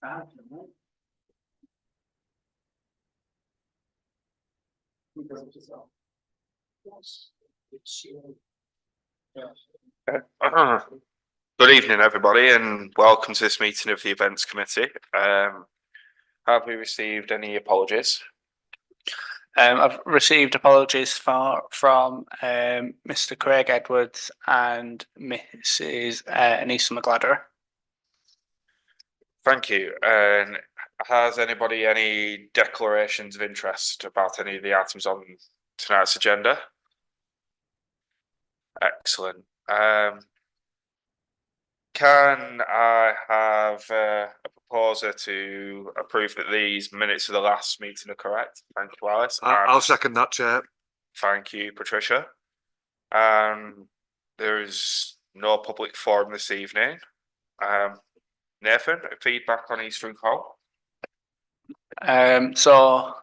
Good evening, everybody, and welcome to this meeting of the Events Committee. Have we received any apologies? I've received apologies from Mr. Craig Edwards and Mrs. Anissa McGladder. Thank you. And has anybody any declarations of interest about any of the items on tonight's agenda? Excellent. Can I have a proposer to approve that these minutes of the last meeting are correct? Thank you, Alice. I'll second that, Chair. Thank you, Patricia. There is no public forum this evening. Nathan, feedback on Eastern Call? So,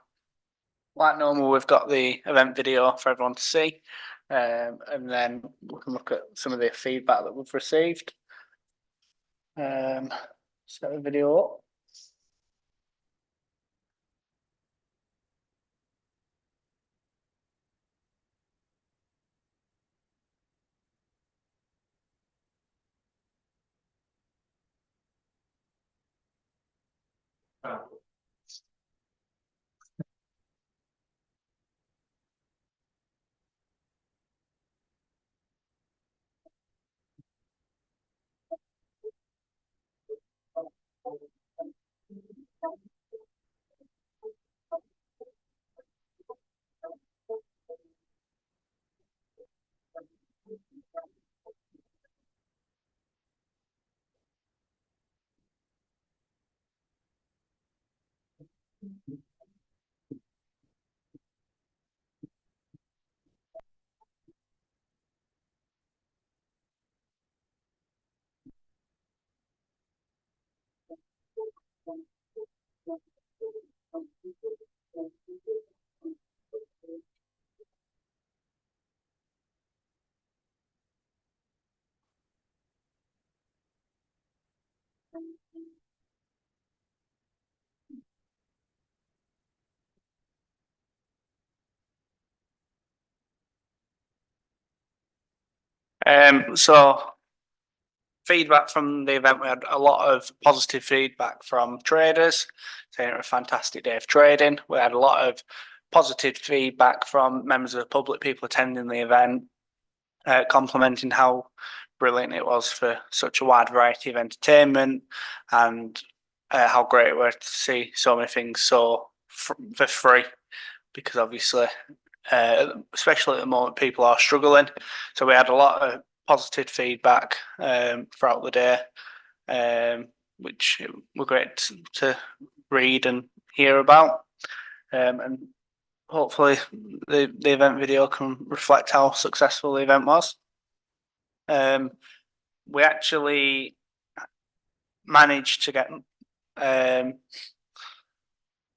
like normal, we've got the event video for everyone to see, and then we can look at some of the feedback that we've received. Set the video up. So feedback from the event, we had a lot of positive feedback from traders saying it was a fantastic day of trading. We had a lot of positive feedback from members of the public, people attending the event, complimenting how brilliant it was for such a wide variety of entertainment, and how great it was to see so many things for free, because obviously, especially at the moment, people are struggling. So we had a lot of positive feedback throughout the day, which were great to read and hear about. And hopefully the event video can reflect how successful the event was. We actually managed to get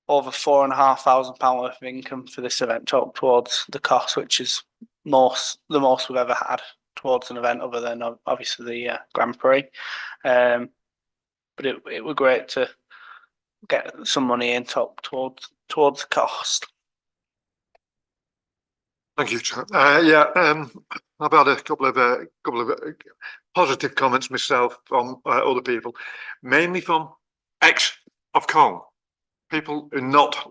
over £4,500 worth of income for this event towards the cost, which is the most we've ever had towards an event, other than obviously the Grand Prix. But it was great to get some money in towards the cost. Thank you, Chair. I've had a couple of positive comments myself from other people, mainly from of Colne, people who are not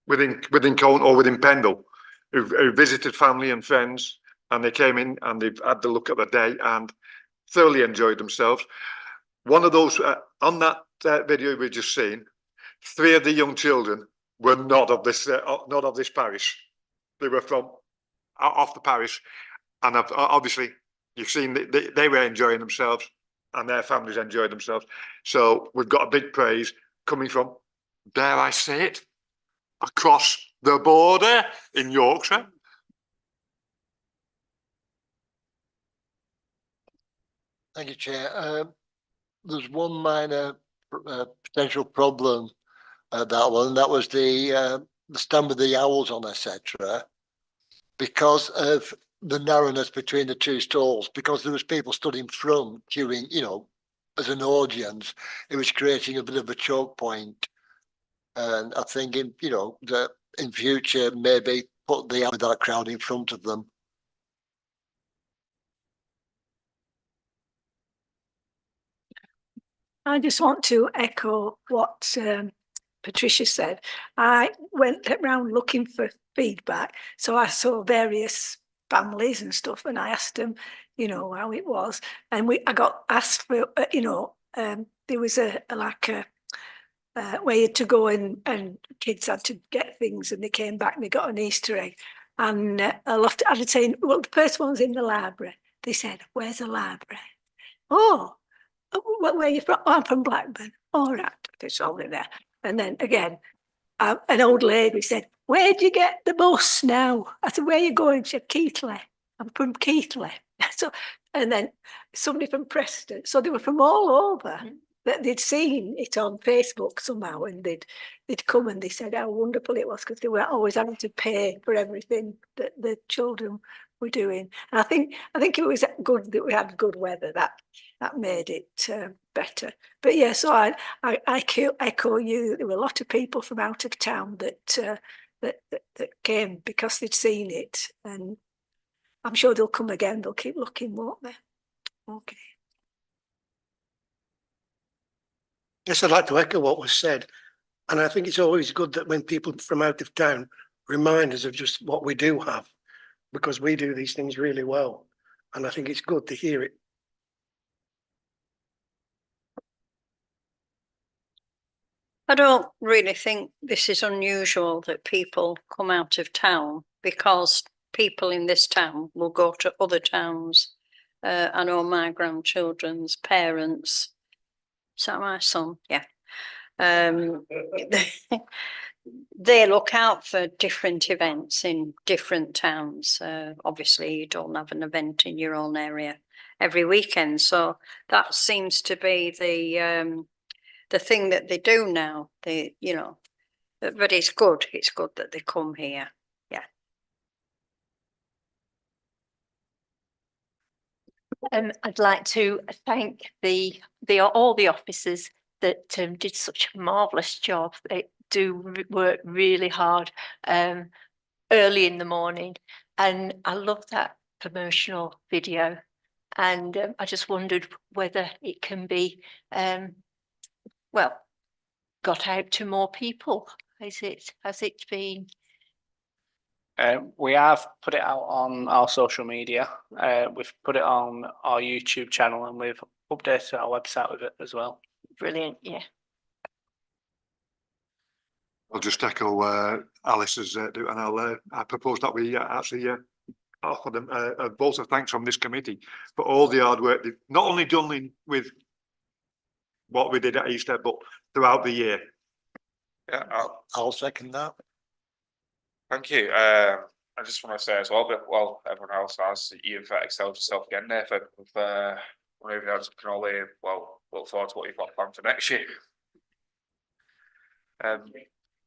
within Colne or within Pendle, who visited family and friends, and they came in and they've had the look at the day and thoroughly enjoyed themselves. One of those on that video we've just seen, 3 of the young children were not of this parish. They were from off the parish, and obviously you've seen they were enjoying themselves, and their families enjoyed themselves. So we've got a big praise coming from, dare I say it, across the border in Yorkshire. Thank you, Chair. There's one minor potential problem at that one, and that was the stand with the owls on, etc. Because of the narrowness between the two stalls, because there was people stood in front queuing, as an audience, it was creating a bit of a choke point. And I think, you know, that in future, maybe put that crowd in front of them. I just want to echo what Patricia said. I went around looking for feedback. So I saw various families and stuff, and I asked them, you know, how it was. And I got asked for, there was a where you had to go and kids had to get things, and they came back and they got an Easter egg. And a lot, I'd say, well, the first one was in the library. They said, "Where's the library?" Oh, where are you from? Oh, I'm from Blackburn. All right, it's all in there. And then again, an old lady said, "Where do you get the bus now?" I said, "Where are you going?" She said, "Keighley." I'm from Keighley. So, and then somebody from Preston. So they were from all over. That they'd seen it on Facebook somehow, and they'd come and they said how wonderful it was, because they were always having to pay for everything that the children were doing. And I think it was good that we had good weather. That made it better. But yeah, so I echo you. There were a lot of people from out of town that came because they'd seen it, and I'm sure they'll come again. They'll keep looking, won't they? Okay. Yes, I'd like to echo what was said. And I think it's always good that when people from out of town remind us of just what we do have, because we do these things really well. And I think it's good to hear it. I don't really think this is unusual that people come out of town, because people in this town will go to other towns. I know my grandchildren's parents. Is that my son? Yeah. They look out for different events in different towns. Obviously, you don't have an event in your own area every weekend, so that seems to be the thing that they do now. They, you know, but it's good. It's good that they come here. Yeah. I'd like to thank all the officers that did such a marvellous job. They do work really hard early in the morning, and I love that promotional video. And I just wondered whether it can be well got out to more people. Has it been? We have put it out on our social media. We've put it on our YouTube channel, and we've updated our website with it as well. Brilliant, yeah. I'll just echo Alice's and I propose that we actually offer them a vote of thanks from this committee for all the hard work they've not only done with what we did at Easter, but throughout the year. Yeah, I'll second that. thank you. I just want to say as well, but well, everyone else has, you've excelled yourself again there for moving out. Can only look forward to what you've got planned for next year.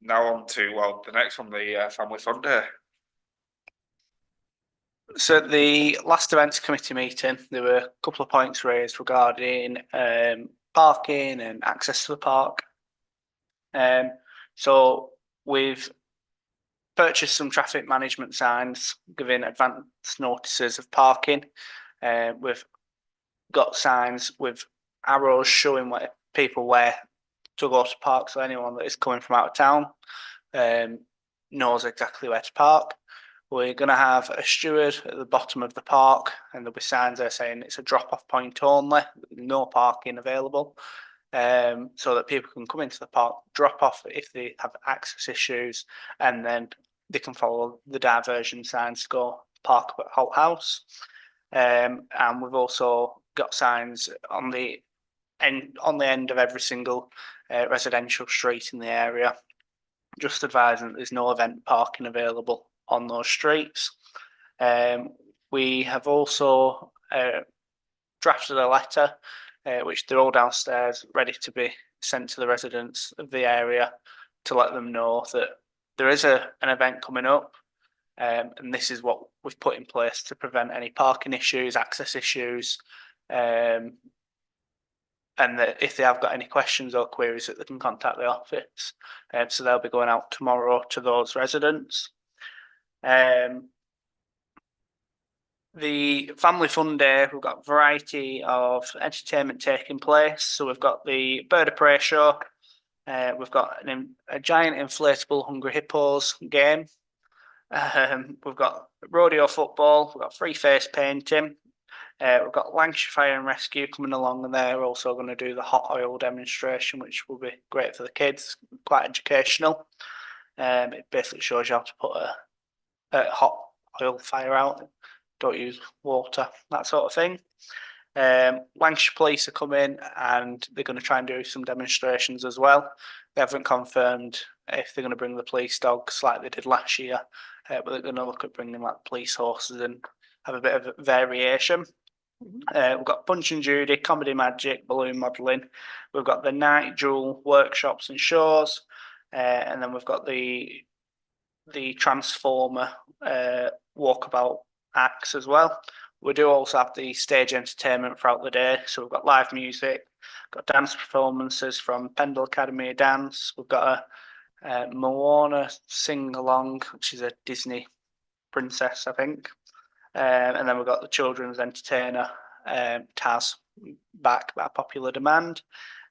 Now on to the next one, the family fun day. So at the last events committee meeting, there were a couple of points raised regarding parking and access to the park. So we've purchased some traffic management signs, giving advance notices of parking. We've got signs with arrows showing where people where to go to park, so anyone that is coming from out of town knows exactly where to park. We're going to have a steward at the bottom of the park, and there'll be signs there saying it's a drop-off point only, no parking available, so that people can come into the park, drop off if they have access issues, and then they can follow the diversion signs to go park up at Holt House. And we've also got signs on the end of every single residential street in the area, just advising that there's no event parking available on those streets. We have also drafted a letter, which they're all downstairs, ready to be sent to the residents of the area to let them know that there is an event coming up, and this is what we've put in place to prevent any parking issues, access issues, and that if they have got any questions or queries, that they can contact the office. So they'll be going out tomorrow to those residents. The Family Fun Day, we've got a variety of entertainment taking place. So we've got the Bird of Prey show. We've got a giant inflatable Hungry Hippos game. We've got rodeo football. We've got free face painting. We've got Lancashire Fire and Rescue coming along, and they're also going to do the hot oil demonstration, which will be great for the kids, quite educational. It basically shows you how to put a hot oil fire out. Don't use water, that sort of thing. Lancashire Police are coming and they're going to try and do some demonstrations as well. They haven't confirmed if they're going to bring the police dogs like they did last year, but they're going to look at bringing like police horses and have a bit of variation. We've got Punch and Judy, Comedy Magic, balloon modelling. We've got the Night Jewel workshops and shows, and then we've got the Transformer walkabout acts as well. We do also have the stage entertainment throughout the day. So we've got live music, got dance performances from Pendle Academy of Dance. We've got a Moana sing along, which is a Disney princess, I think. And then we've got the children's entertainer, Taz, back by popular demand.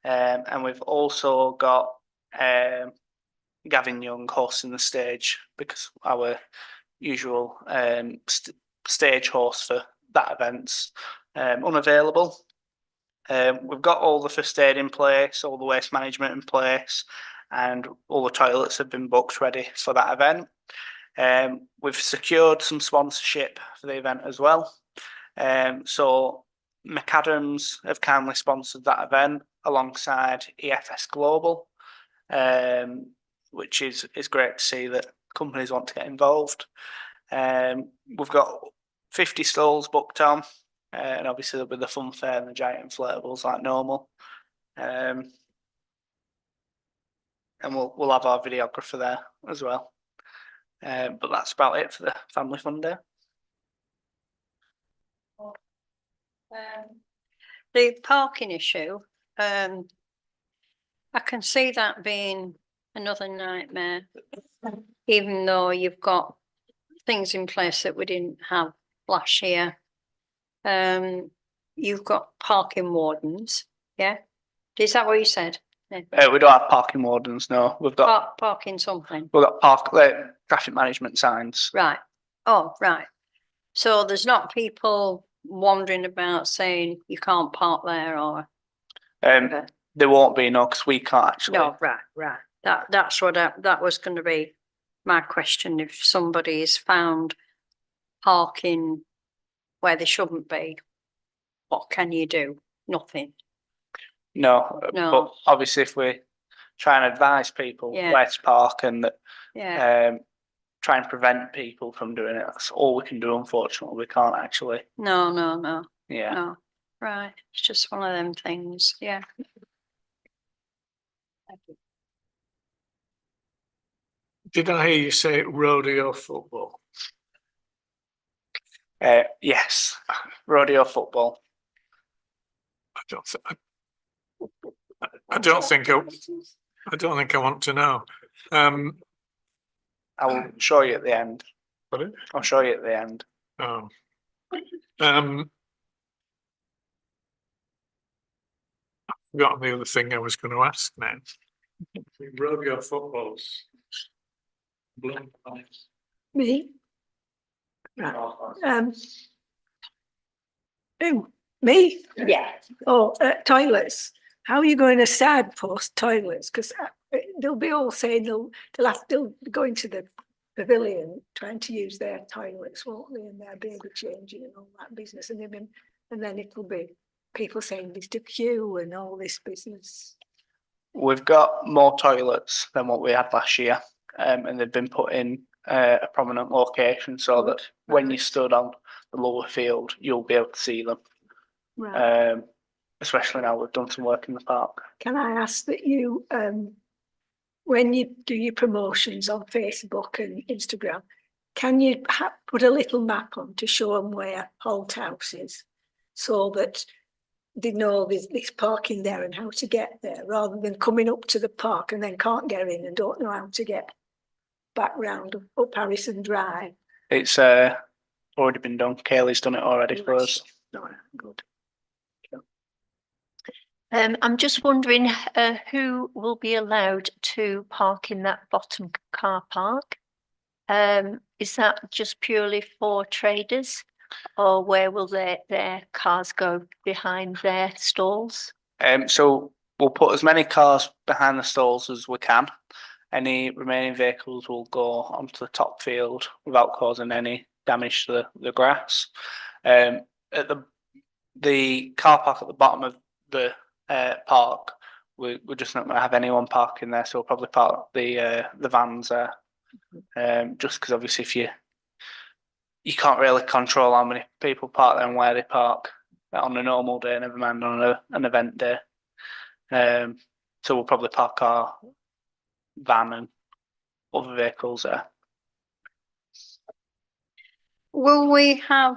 And we've also got Gavin Young hosting the stage because our usual stage host for that event's unavailable. We've got all the first aid in place, all the waste management in place, and all the toilets have been booked ready for that event. We've secured some sponsorship for the event as well. So McAdams have kindly sponsored that event alongside EFS Global, which is great to see that companies want to get involved. We've got 50 stalls booked on, and obviously there'll be the fun fair and the giant inflatables like normal. And we'll have our videographer there as well. But that's about it for the Family Fun Day. The parking issue, I can see that being another nightmare, even though you've got things in place that we didn't have last year. You've got parking wardens, yeah? Is that what you said? Yeah. We don't have parking wardens, no. We've got Parking something, we've got traffic management signs. right? Oh, right. So there's not people wandering about saying you can't park there or? There won't be, no, because we can't actually. No, right. That's what that was going to be my question. If somebody is found parking where they shouldn't be, what can you do? Nothing. No, No. but obviously if we try and advise people Yeah. where to park and Yeah. try and prevent people from doing it, that's all we can do, unfortunately. We can't actually. No. Yeah. No. Right. It's just one of them things. Yeah. Did I hear you say rodeo football? Yes. Rodeo football. I don't think I want to know. I will show you at the end. Pardon? I'll show you at the end. Oh. I've forgotten the other thing I was going to ask now. Rodeo footballs. Me? Right. Who? Me? Yeah. Oh, toilets. How are you going to signpost toilets? Because they'll be all saying they'll be going to the pavilion trying to use their toilets, won't they? And their baby changing and all that business. And then it'll be people saying there's the queue and all this business. We've got more toilets than what we had last year, and they've been put in a prominent location so that when you stood on the lower field, you'll be able to see them. Right. Especially now we've done some work in the park. Can I ask that you, when you do your promotions on Facebook and Instagram, can you put a little map on to show them where Holt House is, so that they know there's this parking there and how to get there, rather than coming up to the park and then can't get in and don't know how to get back round up Harrison Drive. It's already been done. Kaylee's done it already for us. No, good. I'm just wondering, who will be allowed to park in that bottom car park? Is that just purely for traders, or where will their cars go behind their stalls? So we'll put as many cars behind the stalls as we can. Any remaining vehicles will go onto the top field without causing any damage to the grass. At the car park at the bottom of the park, we're just not going to have anyone parking there, so we'll probably park the vans there. Just because obviously if you can't really control how many people park there and where they park on a normal day, never mind on an event day. So we'll probably park our van and other vehicles there. Will we have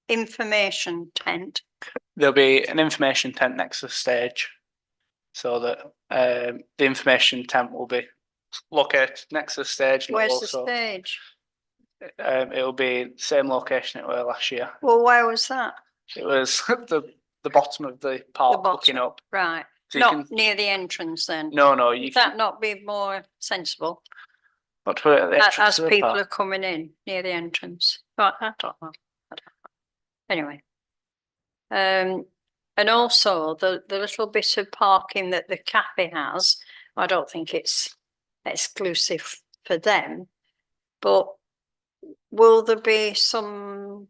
information tent? There'll be an information tent next to the stage, so that the information tent will be located next to the stage. Where's the stage? It'll be the same location it was last year. Well, where was that? It was the bottom of the park, looking up. Right. So Not near the entrance then? No, you Would that not be more sensible? But put it at the entrance As to the people park. are coming in near the entrance? But I don't know. Anyway. And also the little bit of parking that the cafe has, I don't think it's exclusive for them, but will there be something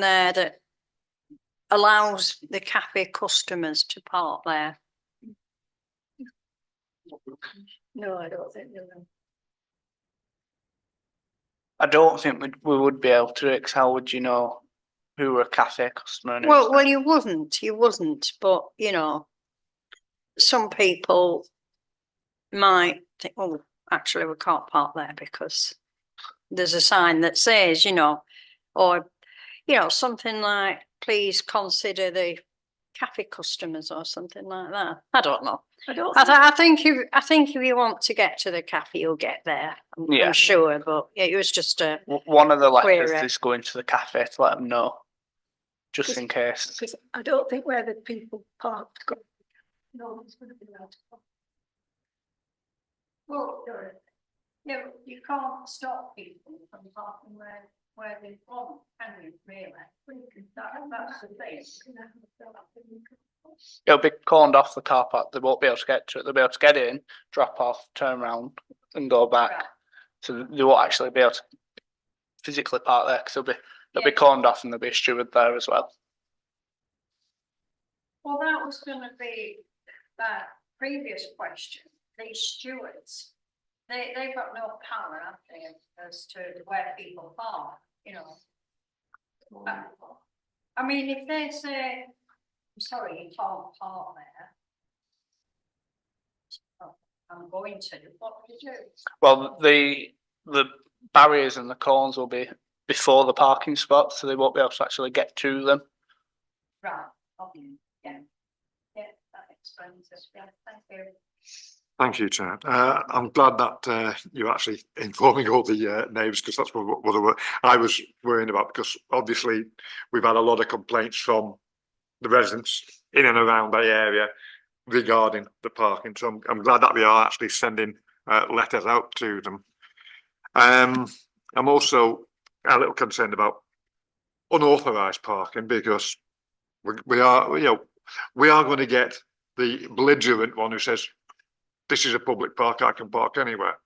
there that allows the cafe customers to park there? No, I don't think they'll. I don't think we would be able to, because how would you know who were a cafe customer? And Well, you wouldn't, but you know, some people might think, oh, actually we can't park there because there's a sign that says, you know, or, you know, something like, please consider the cafe customers or something like that. I don't know. I think if you want to get to the cafe, you'll get there. I'm sure, but yeah, it was just a. One of the letters query. is going to the cafe to let them know, just in case. Because I don't think where the people parked. No one's going to be allowed to park. Well, yeah, you can't stop people from parking where they want, can you, really? That's the thing. It'll be corned off the car park. They won't be able to get to it. They'll be able to get in, drop off, turn around, and go back. Right. So they won't actually be able to physically park there, because they'll be corned off, and there'll be a steward there as well. Well, that was going to be that previous question. These stewards, they've got no power, have they, as to where people park, you know. I mean, if they say, I'm sorry, you can't park there. Oh, I'm going to, what do you do? Well, the barriers and the cones will be before the parking spots, so they won't be able to actually get to them. Right, okay, yeah. Yeah, that explains it, yeah, thank you. Thank you, Chair. I'm glad that you're actually informing all the neighbours, because that's what I was worrying about, because obviously we've had a lot of complaints from the residents in and around the area regarding the parking. So I'm glad that we are actually sending letters out to them. I'm also a little concerned about unauthorised parking, because we are going to get the belligerent one who says, this is a public park, I can park anywhere.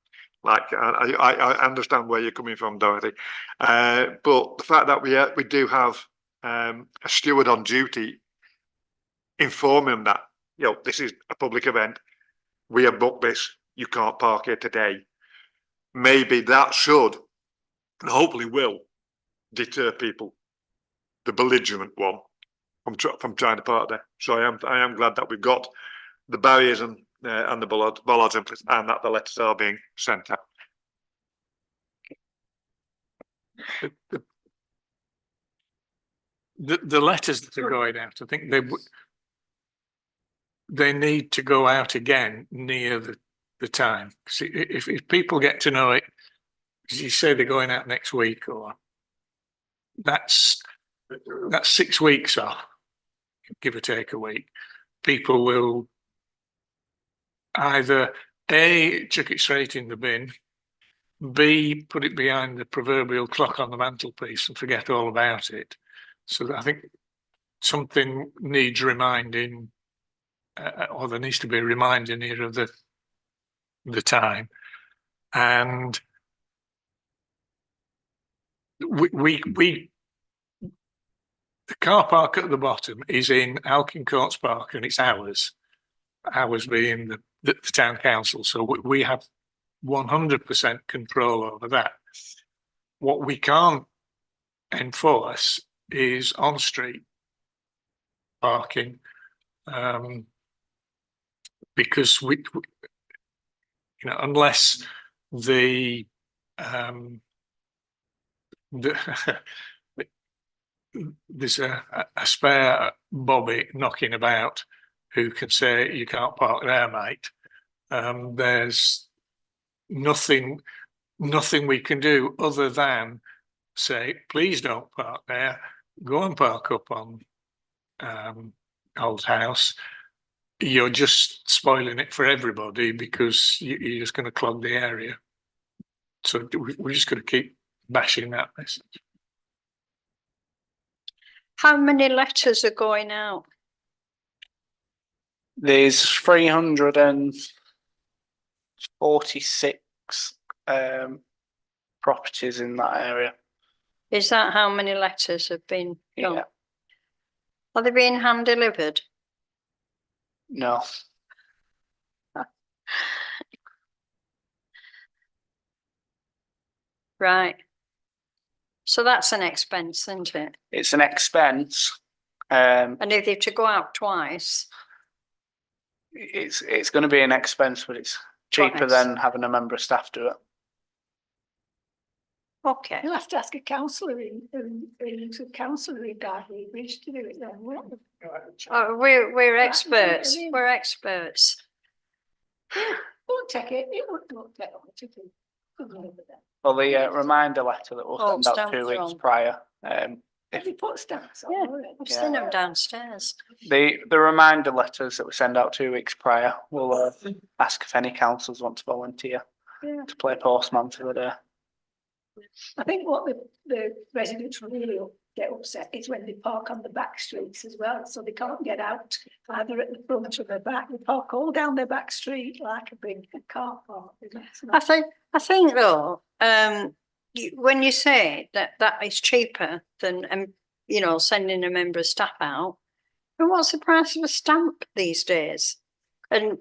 Like, I understand where you're coming from, Dorothy. But the fact that we do have a steward on duty informing them that, you know, this is a public event, we have booked this, you can't park here today. Maybe that should, and hopefully will, deter people, the belligerent one, from trying to park there. So I am glad that we've got the barriers and the bollards in place, and that the letters are being sent out. the letters that are going out, I think they need to go out again near the time. 'Cause if people get to know it, as you say, they're going out next week, or that's 6 weeks off, give or take a week. People will either A, chuck it straight in the bin, B, put it behind the proverbial clock on the mantelpiece and forget all about it. So I think something needs reminding, or there needs to be a reminder near of the time. And we the car park at the bottom is in Alkin Courts Park, and it's ours being the town council. So we have 100% control over that. What we can't enforce is on-street parking, because we unless there's a spare Bobby knocking about who can say you can't park there, mate. There's nothing we can do other than say, please don't park there. Go and park up on Old House. You're just spoiling it for everybody because you're just going to clog the area. So we're just going to keep bashing that message. How many letters are going out? There's 346 properties in that area. Is that how many letters have been done? Yeah. Are they being hand delivered? No. Right. So that's an expense, isn't it? It's an expense. And if they have to go out twice. It's going to be an expense, but it's cheaper Twice. than having a member of staff do it. Okay. You'll have to ask a councillor in Darby Bridge to do it then, won't you? Oh, we're Right, experts. brilliant. We're experts. Won't take it, it won't take long to do. Well, the reminder letter that we'll Oh, send out stamps 2 weeks on. prior. Have you put stamps on? Yeah, already? I've seen them downstairs. The reminder letters that we send out 2 weeks prior, we'll ask if any councils want to volunteer Yeah. to play postman for the day. I think what the residents really get upset is when they park on the back streets as well, so they can't get out either at the front or the back. They park all down their back street like a big car park. I think though, when you say that is cheaper than sending a member of staff out, and what's the price of a stamp these days? And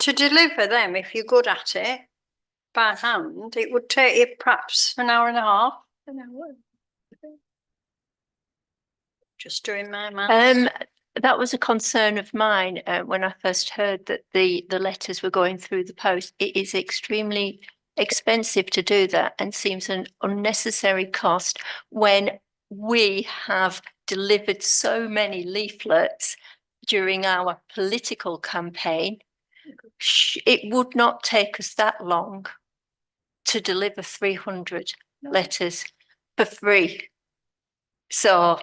to deliver them, if you're good at it by hand, it would take you perhaps an hour and a half. Just doing my maths. That was a concern of mine when I first heard that the letters were going through the post. It is extremely expensive to do that and seems an unnecessary cost when we have delivered so many leaflets during our political campaign. It would not take us that long to deliver 300 letters for free. So,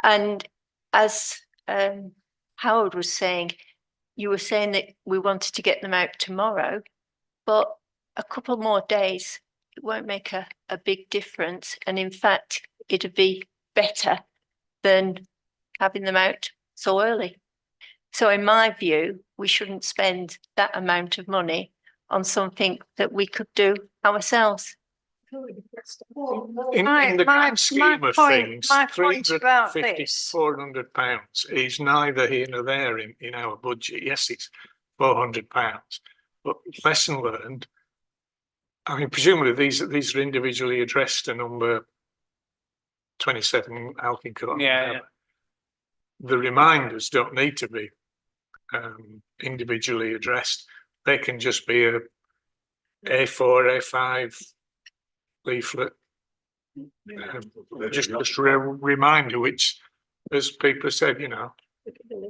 and as Howard was saying, you were saying that we wanted to get them out tomorrow, but a couple more days, it won't make a big difference. And in fact, it'd be better than having them out so early. So in my view, we shouldn't spend that amount of money on something that we could do ourselves. In the grand scheme of things, my point about £350, this. £400 is neither here nor there in our budget. Yes, it's £400, but lesson learned. I mean, presumably these are individually addressed to number 27 Alkin Court. Yeah. The reminders don't need to be individually addressed. They can just be a A4, A5 leaflet. Just a reminder, which, as people said,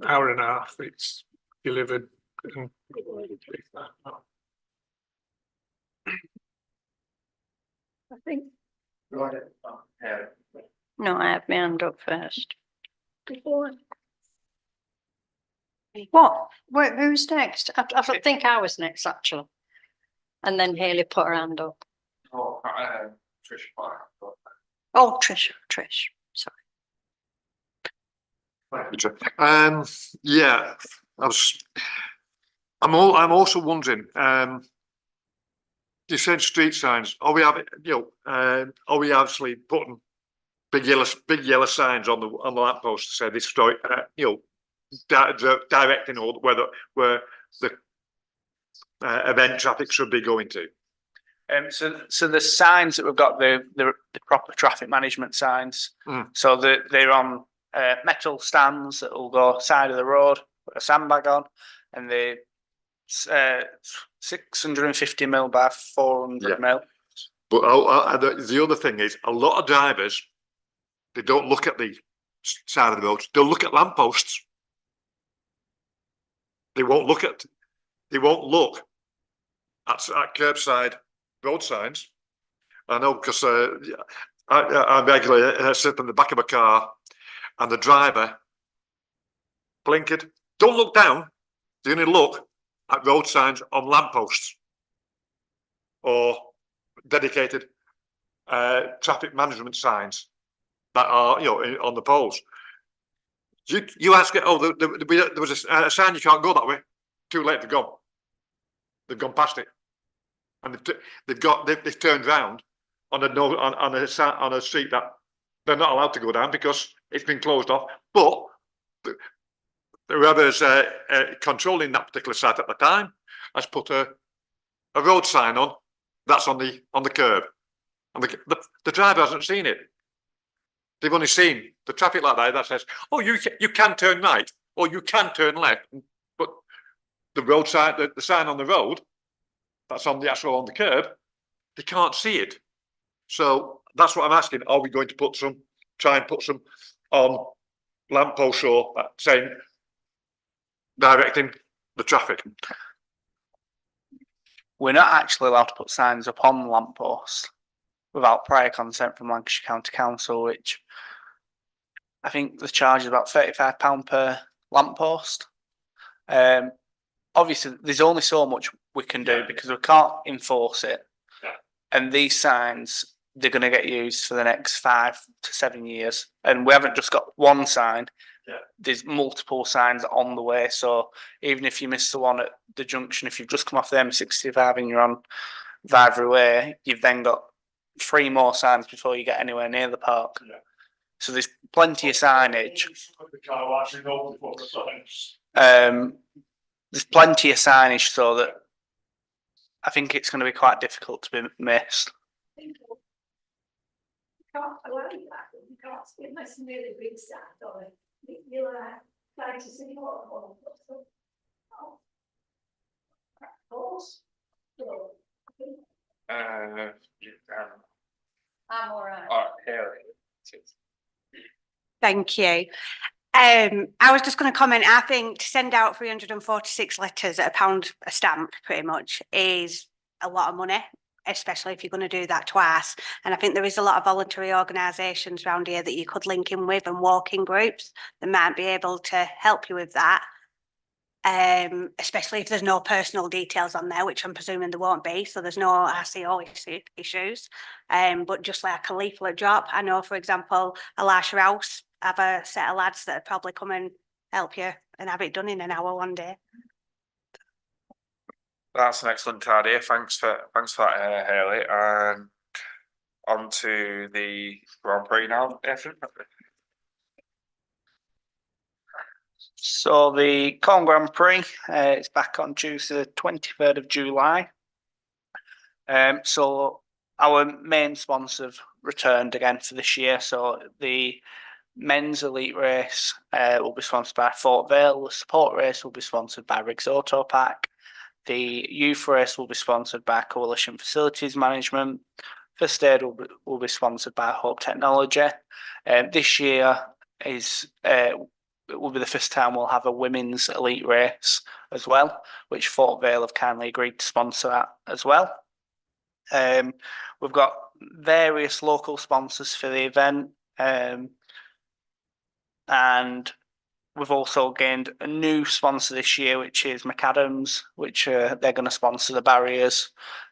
hour and a half, it's delivered. And I think No, I have my hand up first. before, What? Wait, who's next? I think I was next, actually. And then Hayley put her hand up. Oh, Trish. Oh, Trish, sorry. Yeah, I'm also wondering, you said street signs, are we having, are we actually putting big yellow signs on the lamppost to say this story, directing or where the event traffic should be going to? So the signs that we've got, the proper traffic management signs. So they're on metal stands that will go side of the road, put a sandbag on, and they're 650 mil by 400 mil. But the other thing is, a lot of drivers, they don't look at the side of the road. They'll look at lampposts. They won't look at curbside road signs. I know, because I regularly sit in the back of a car and the driver blinkered. Don't look down. They only look at road signs on lampposts or dedicated traffic management signs that are on the poles. You ask it. Oh, there was a sign you can't go that way. Too late. They've gone. They've gone past it, and they've turned round on a street that they're not allowed to go down because it's been closed off. But whoever's controlling that particular site at the time has put a road sign on that's on the curb, and the driver hasn't seen it. They've only seen the traffic light there that says, "Oh, you can turn right or you can turn left," but the road sign, the sign on the road that's on the curb, they can't see it. So that's what I'm asking: are we going to try and put some on lampposts or saying directing the traffic? We're not actually allowed to put signs up on lampposts without prior consent from Lancashire County Council, which I think the charge is about £35 per lamppost. Obviously, there's only so much we can do because we can't enforce it. And these signs, they're going to get used for the next 5 to 7 years. And we haven't just got one sign. There's multiple signs on the way. So even if you miss the one at the junction, if you've just come off the M65 and you're on Vivry Way, you've then got 3 more signs before you get anywhere near the park. So there's plenty of signage. There's plenty of signage, so that I think it's going to be quite difficult to be missed. you can't allow that. You can't see unless it's really big signs on it. You're trying to see what. Of course. So, I'm all right. Thank you. I was just going to comment. I think to send out 346 letters at £1 a stamp, pretty much, is a lot of money, especially if you're going to do that twice. And I think there is a lot of voluntary organisations around here that you could link in with and walking groups that might be able to help you with that. Especially if there's no personal details on there, which I'm presuming there won't be. So there's no RCO issues. But just like a leaflet drop, I know, for example, Elisha House have a set of lads that probably come and help you and have it done in an hour one day. That's an excellent idea. Thanks for that, Hayley. And on to the Grand Prix now, Ethan. So the Colne Grand Prix, it's back on Tuesday, 23rd of July. So our main sponsors returned again for this year. So the men's elite race will be sponsored by Fort Vale. The support race will be sponsored by Riggs Auto Park. The youth race will be sponsored by Coalition Facilities Management. first aid will be sponsored by Hope Technology. This year is it will be the first time we'll have a women's elite race as well, which Fort Vale have kindly agreed to sponsor that as well. We've got various local sponsors for the event, and we've also gained a new sponsor this year, which is McAdams, which they're going to sponsor the barriers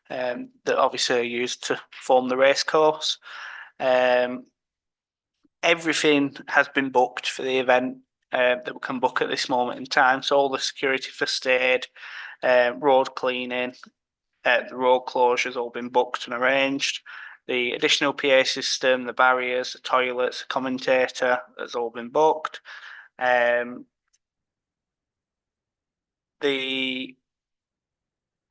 that obviously are used to form the race course. Everything has been booked for the event that we can book at this moment in time. So all the security, first aid, road cleaning, the road closures all been booked and arranged. The additional PA system, the barriers, the toilets, the commentator has all been booked. The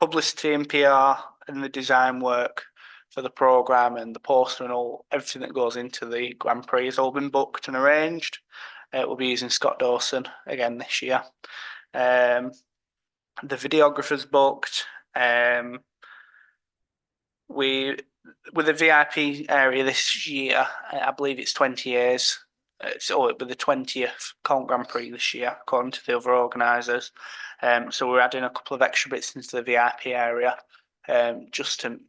publicity and PR and the design work for the programme and the poster and everything that goes into the Grand Prix has all been booked and arranged. We'll be using Scott Dawson again this year. The videographer's booked. With the VIP area this year, I believe it's 20 years. It'll be the 20th Colne Grand Prix this year, according to the other organisers. So we're adding a couple of extra bits into the VIP area, just to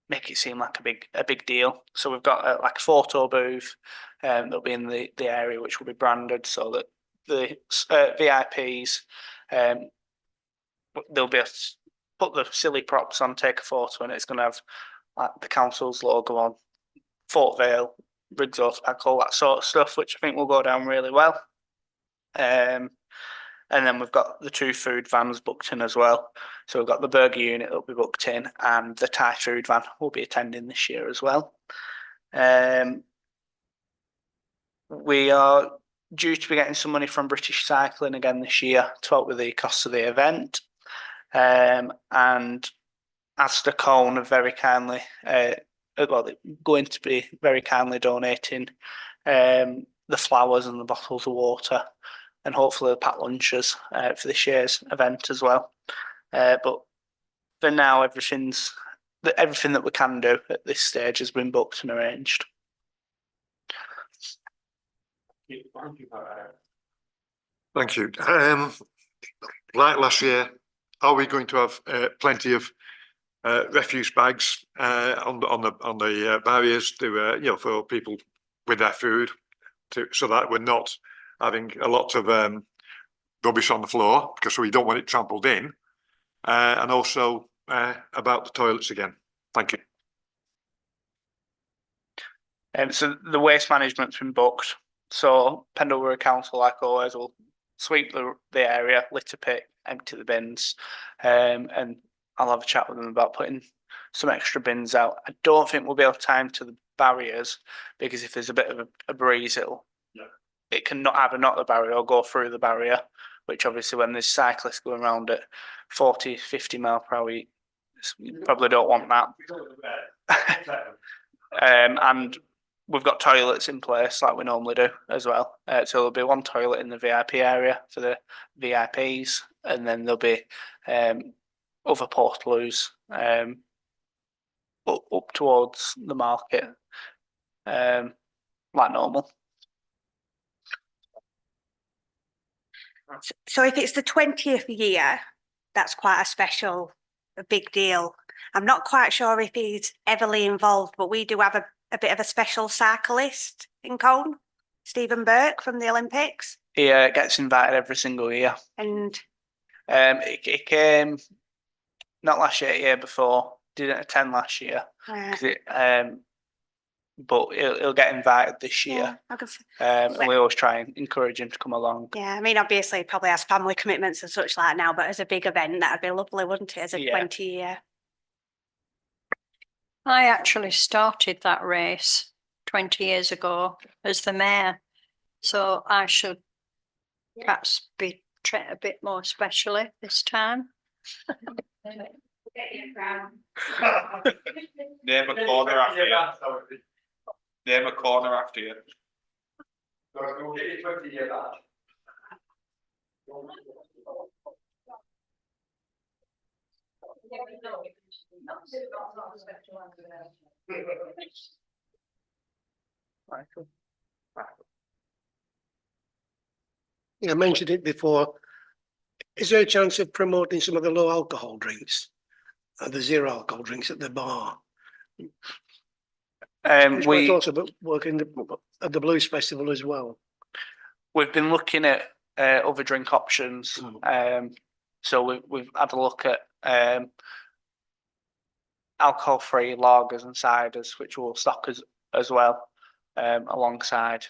make it seem like a big deal. So we've got like a photo booth that'll be in the area, which will be branded so that the VIPs they'll be able to put the silly props on, take a photo, and it's going to have like the council's logo on, Fort Vale, Briggs Autopack, all that sort of stuff, which I think will go down really well. And then we've got the 2 food vans booked in as well. So we've got the burger unit that'll be booked in, and the Thai food van will be attending this year as well. We are due to be getting some money from British Cycling again this year to help with the costs of the event. And Asda Colne are very kindly, they're going to be very kindly donating the flowers and the bottles of water, and hopefully the packed lunches for this year's event as well. But for now, everything that we can do at this stage has been booked and arranged. Thank you. Like last year, are we going to have plenty of refuse bags on the barriers to for people with their food, so that we're not having a lot of rubbish on the floor, because we don't want it trampled in, and also about the toilets again. Thank you. So the waste management's been booked. So Pendle Borough Council, like always, will sweep the area, litter pick, empty the bins, and I'll have a chat with them about putting some extra bins out. I don't think we'll be able to time to the barriers, because if there's a bit of a breeze, it can not either knock the barrier or go through the barrier, which obviously when there's cyclists going around at 40, 50 mile per hour, you probably don't want that. And we've got toilets in place like we normally do as well. So there'll be 1 toilet in the VIP area for the VIPs, and then there'll be other portaloos up towards the market, like normal. So if it's the 20th year, that's quite a big deal. I'm not quite sure if he's heavily involved, but we do have a bit of a special cyclist in Colne, Stephen Burke from the Olympics. He gets invited every single year. And he came not last year, year before. Didn't attend last year, but he'll get invited this year. And we always try and encourage him to come along. Yeah, I mean, obviously he probably has family commitments and such like now, but as a big event, that'd be lovely, wouldn't it? As a 20-year. I actually started that race 20 years ago as the mayor, so I should perhaps be treated a bit more specially this time. Name a corner after you. Name a corner after you. We'll get you 20 years back. Michael? I mentioned it before. Is there a chance of promoting some of the low alcohol drinks? The zero alcohol drinks at the bar? Which might We, also work in at the Blues Festival as well. we've been looking at other drink options. So we've had a look at alcohol-free lagers and ciders, which will stock as well, alongside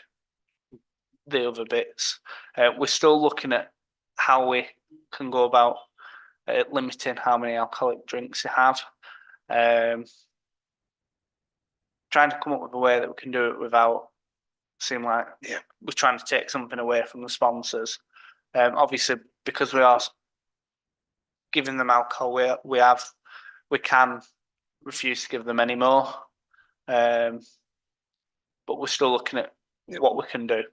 the other bits. We're still looking at how we can go about limiting how many alcoholic drinks you have. Trying to come up with a way that we can do it without seem like we're trying to take something away from the sponsors. Obviously, because we are giving them alcohol, we can refuse to give them any more. But we're still looking at what we can do.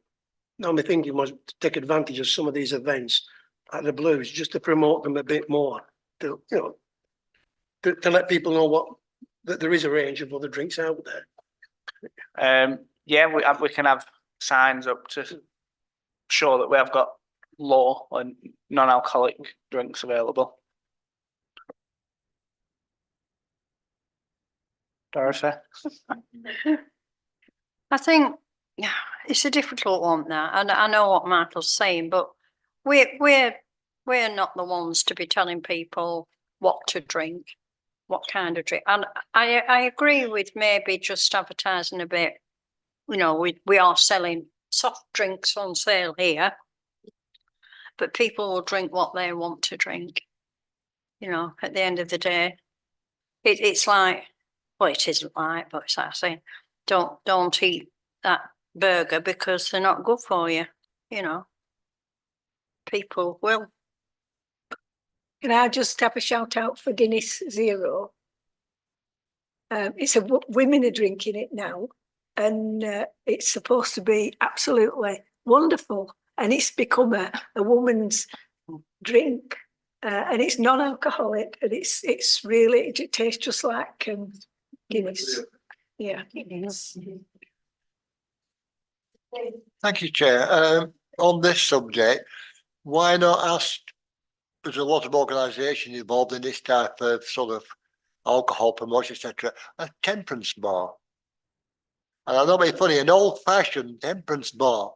No, my thinking was to take advantage of some of these events at the Blues, just to promote them a bit more, to let people know that there is a range of other drinks out there. We can have signs up to show that we have got low and non-alcoholic drinks available. Dorothy? I think it's a difficult one now, and I know what Michael's saying, but we're not the ones to be telling people what to drink, what kind of drink. And I agree with maybe just advertising a bit. We are selling soft drinks on sale here, but people will drink what they want to drink. At the end of the day, it's like, well, it isn't like, but it's like saying, don't eat that burger because they're not good for you. People will. Can I just have a shout out for Guinness Zero? It's women are drinking it now, and it's supposed to be absolutely wonderful. And it's become a woman's drink, and it's non-alcoholic, and it's really, it tastes just like Guinness. Yeah. Thank you, Chair. On this subject, why not ask, there's a lot of organisations involved in this type of sort of alcohol promotion, etc., a temperance bar. And I know it'd be funny, an old-fashioned temperance bar,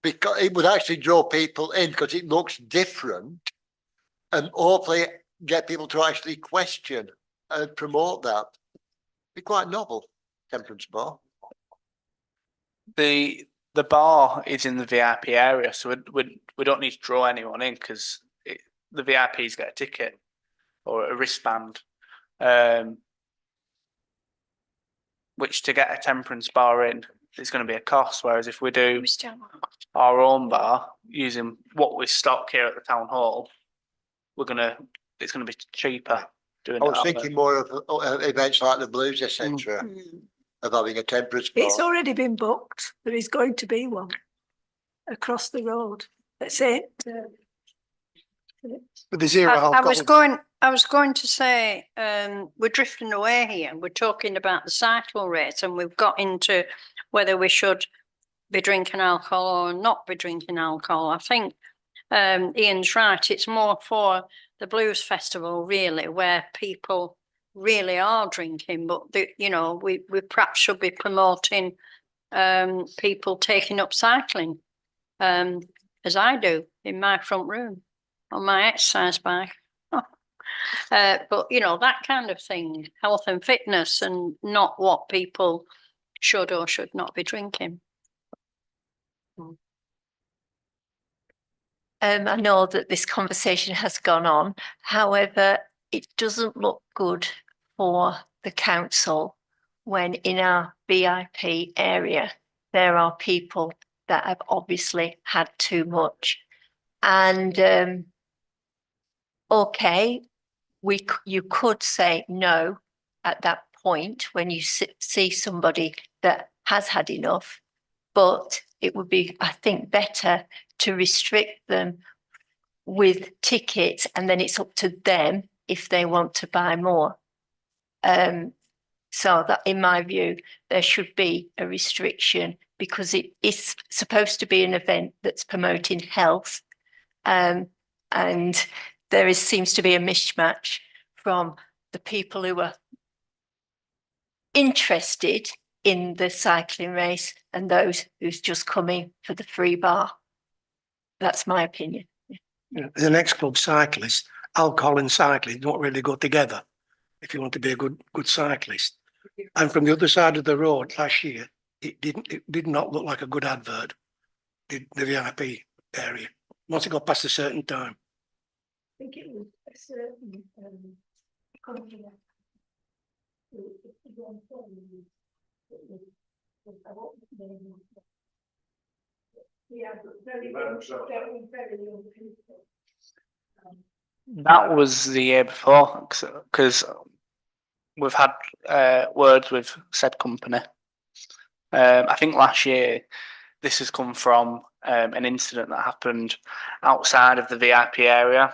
because it would actually draw people in because it looks different, and hopefully get people to actually question and promote that. Be quite novel, temperance bar. The bar is in the VIP area, so we don't need to draw anyone in because the VIPs get a ticket or a wristband, which to get a temperance bar in is going to be a cost. Whereas if we do our own bar using what we stock here at the town hall, it's going to be cheaper. I was thinking more of events like the Blues, etc., of having a temperance bar. It's already been booked. There is going to be one across the road. That's it. With the zero alcohol. I was going to say, we're drifting away here. We're talking about the cycle rates, and we've got into whether we should be drinking alcohol or not be drinking alcohol. I think Ian's right. It's more for the Blues Festival, really, where people really are drinking. But we perhaps should be promoting people taking up cycling, as I do in my front room on my exercise bike. But that kind of thing, health and fitness, and not what people should or should not be drinking. I know that this conversation has gone on. However, it doesn't look good for the council when in our VIP area there are people that have obviously had too much. And okay, you could say no at that point when you see somebody that has had enough, but it would be, I think, better to restrict them with tickets, and then it's up to them if they want to buy more. So that, in my view, there should be a restriction because it is supposed to be an event that's promoting health. And seems to be a mismatch from the people who are interested in the cycling race and those who's just coming for the free bar. That's my opinion. The next club, cyclists, alcohol and cycling don't really go together if you want to be a good cyclist. And from the other side of the road last year, it did not look like a good advert, the VIP area, once it got past a certain time. I think it was a certain company. Yeah, but very young people. That was the year before, because we've had words with said company. I think last year this has come from an incident that happened outside of the VIP area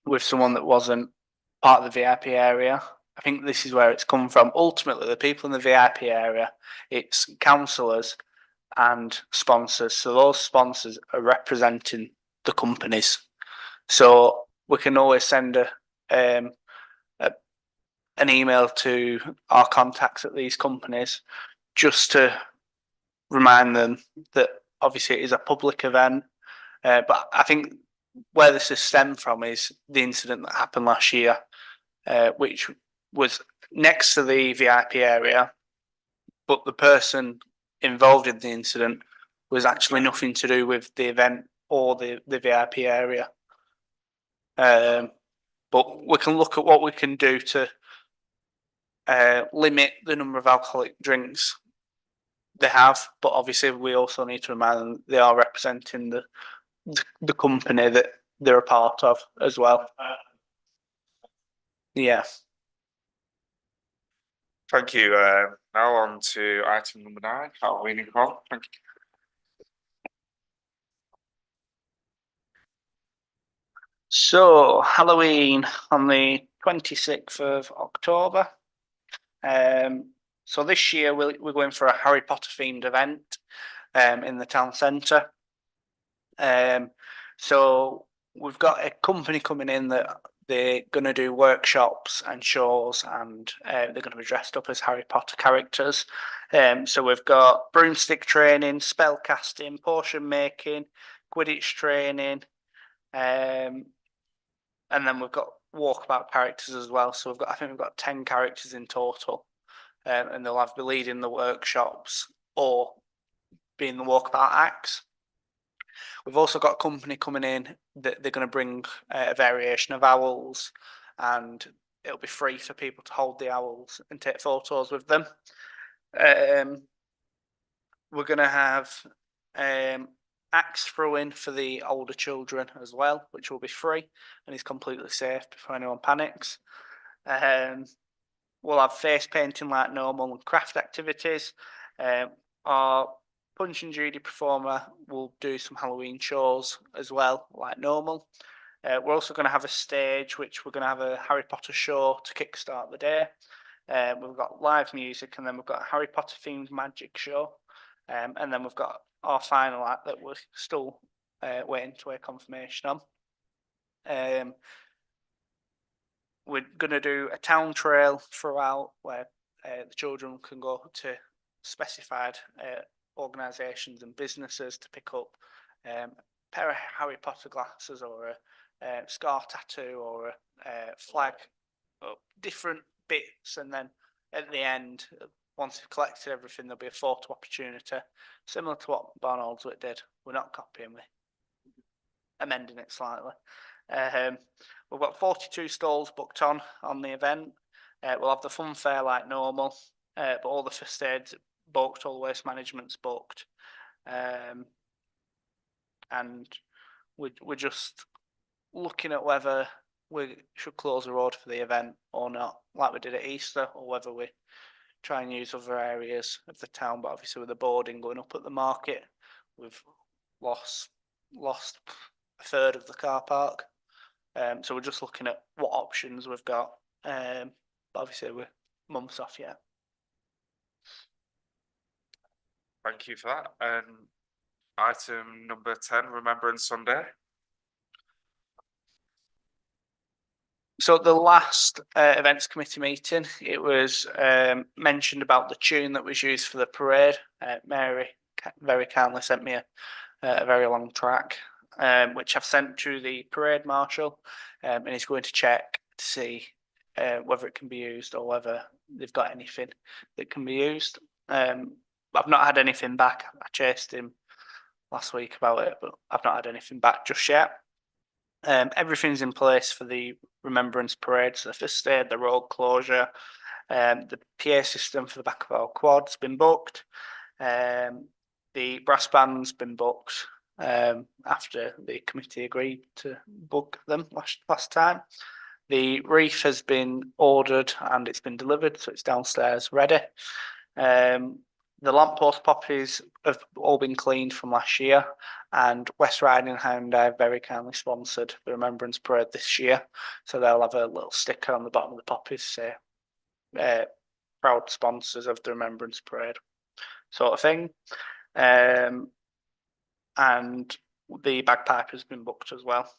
with someone that wasn't part of the VIP area. I think this is where it's come from. Ultimately, the people in the VIP area, it's councillors and sponsors. So those sponsors are representing the companies. So we can always send an email to our contacts at these companies just to remind them that obviously it is a public event. But I think where this has stemmed from is the incident that happened last year, which was next to the VIP area, but the person involved in the incident was actually nothing to do with the event or the VIP area. But we can look at what we can do to limit the number of alcoholic drinks they have, but obviously we also need to remind them they are representing the company that they're a part of as well. Yeah. Thank you. Now on to item number 9, Halloween and Con. Thank you. So Halloween on the 26th of October. So this year we're going for a Harry Potter themed event in the town centre. So we've got a company coming in that they're going to do workshops and shows, and they're going to be dressed up as Harry Potter characters. So we've got broomstick training, spell casting, potion making, Quidditch training, and then we've got walkabout characters as well. So I think we've got 10 characters in total, and they'll have be leading the workshops or being the walkabout acts. We've also got a company coming in that they're going to bring a variation of owls, and it'll be free for people to hold the owls and take photos with them. We're going to have axe throwing for the older children as well, which will be free and is completely safe before anyone panics. We'll have face painting like normal and craft activities. Our Punch and Judy performer will do some Halloween shows as well, like normal. We're also going to have a stage, which we're going to have a Harry Potter show to kickstart the day. We've got live music, and then we've got a Harry Potter themed magic show. And then we've got our final act that we're still waiting to hear confirmation on. We're going to do a town trail throughout where the children can go to specified organisations and businesses to pick up a pair of Harry Potter glasses or a scar tattoo or a flag, different bits, and then at the end, once we've collected everything, there'll be a photo opportunity, similar to what Barn Aldswick did. We're not copying, we're amending it slightly. We've got 42 stalls booked on the event. We'll have the fun fair like normal, but all the first aid's booked, all the waste management's booked. And we're just looking at whether we should close the road for the event or not, like we did at Easter, or whether we try and use other areas of the town. But obviously with the boarding going up at the market, we've lost a third of the car park. So we're just looking at what options we've got. But obviously we're months off yet. Thank you for that. And item number 10, Remembrance Sunday. So at the last events committee meeting, it was mentioned about the tune that was used for the parade. Mary very kindly sent me a very long track, which I've sent to the parade marshal, and he's going to check to see whether it can be used or whether they've got anything that can be used. I've not had anything back. I chased him last week about it, but I've not had anything back just yet. Everything's in place for the Remembrance Parade, so the first aid, the road closure, the PA system for the back of our quad's been booked. The brass band's been booked after the committee agreed to book them last time. The wreath has been ordered and it's been delivered, so it's downstairs ready. The lamppost poppies have all been cleaned from last year, and West Riding Hyundai very kindly sponsored the Remembrance Parade this year, so they'll have a little sticker on the bottom of the poppies say proud sponsors of the Remembrance Parade sort of thing. And the bagpipe has been booked as well.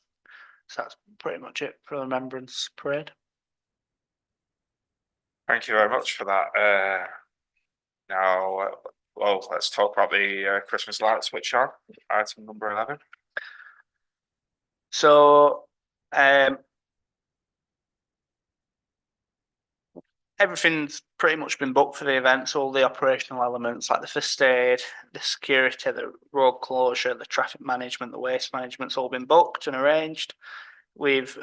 So that's pretty much it for the Remembrance Parade. Thank you very much for that. Now, well, let's talk about the Christmas lights switch on, item number 11. So everything's pretty much been booked for the events, all the operational elements like the first aid, the security, the road closure, the traffic management, the waste management's all been booked and arranged. We've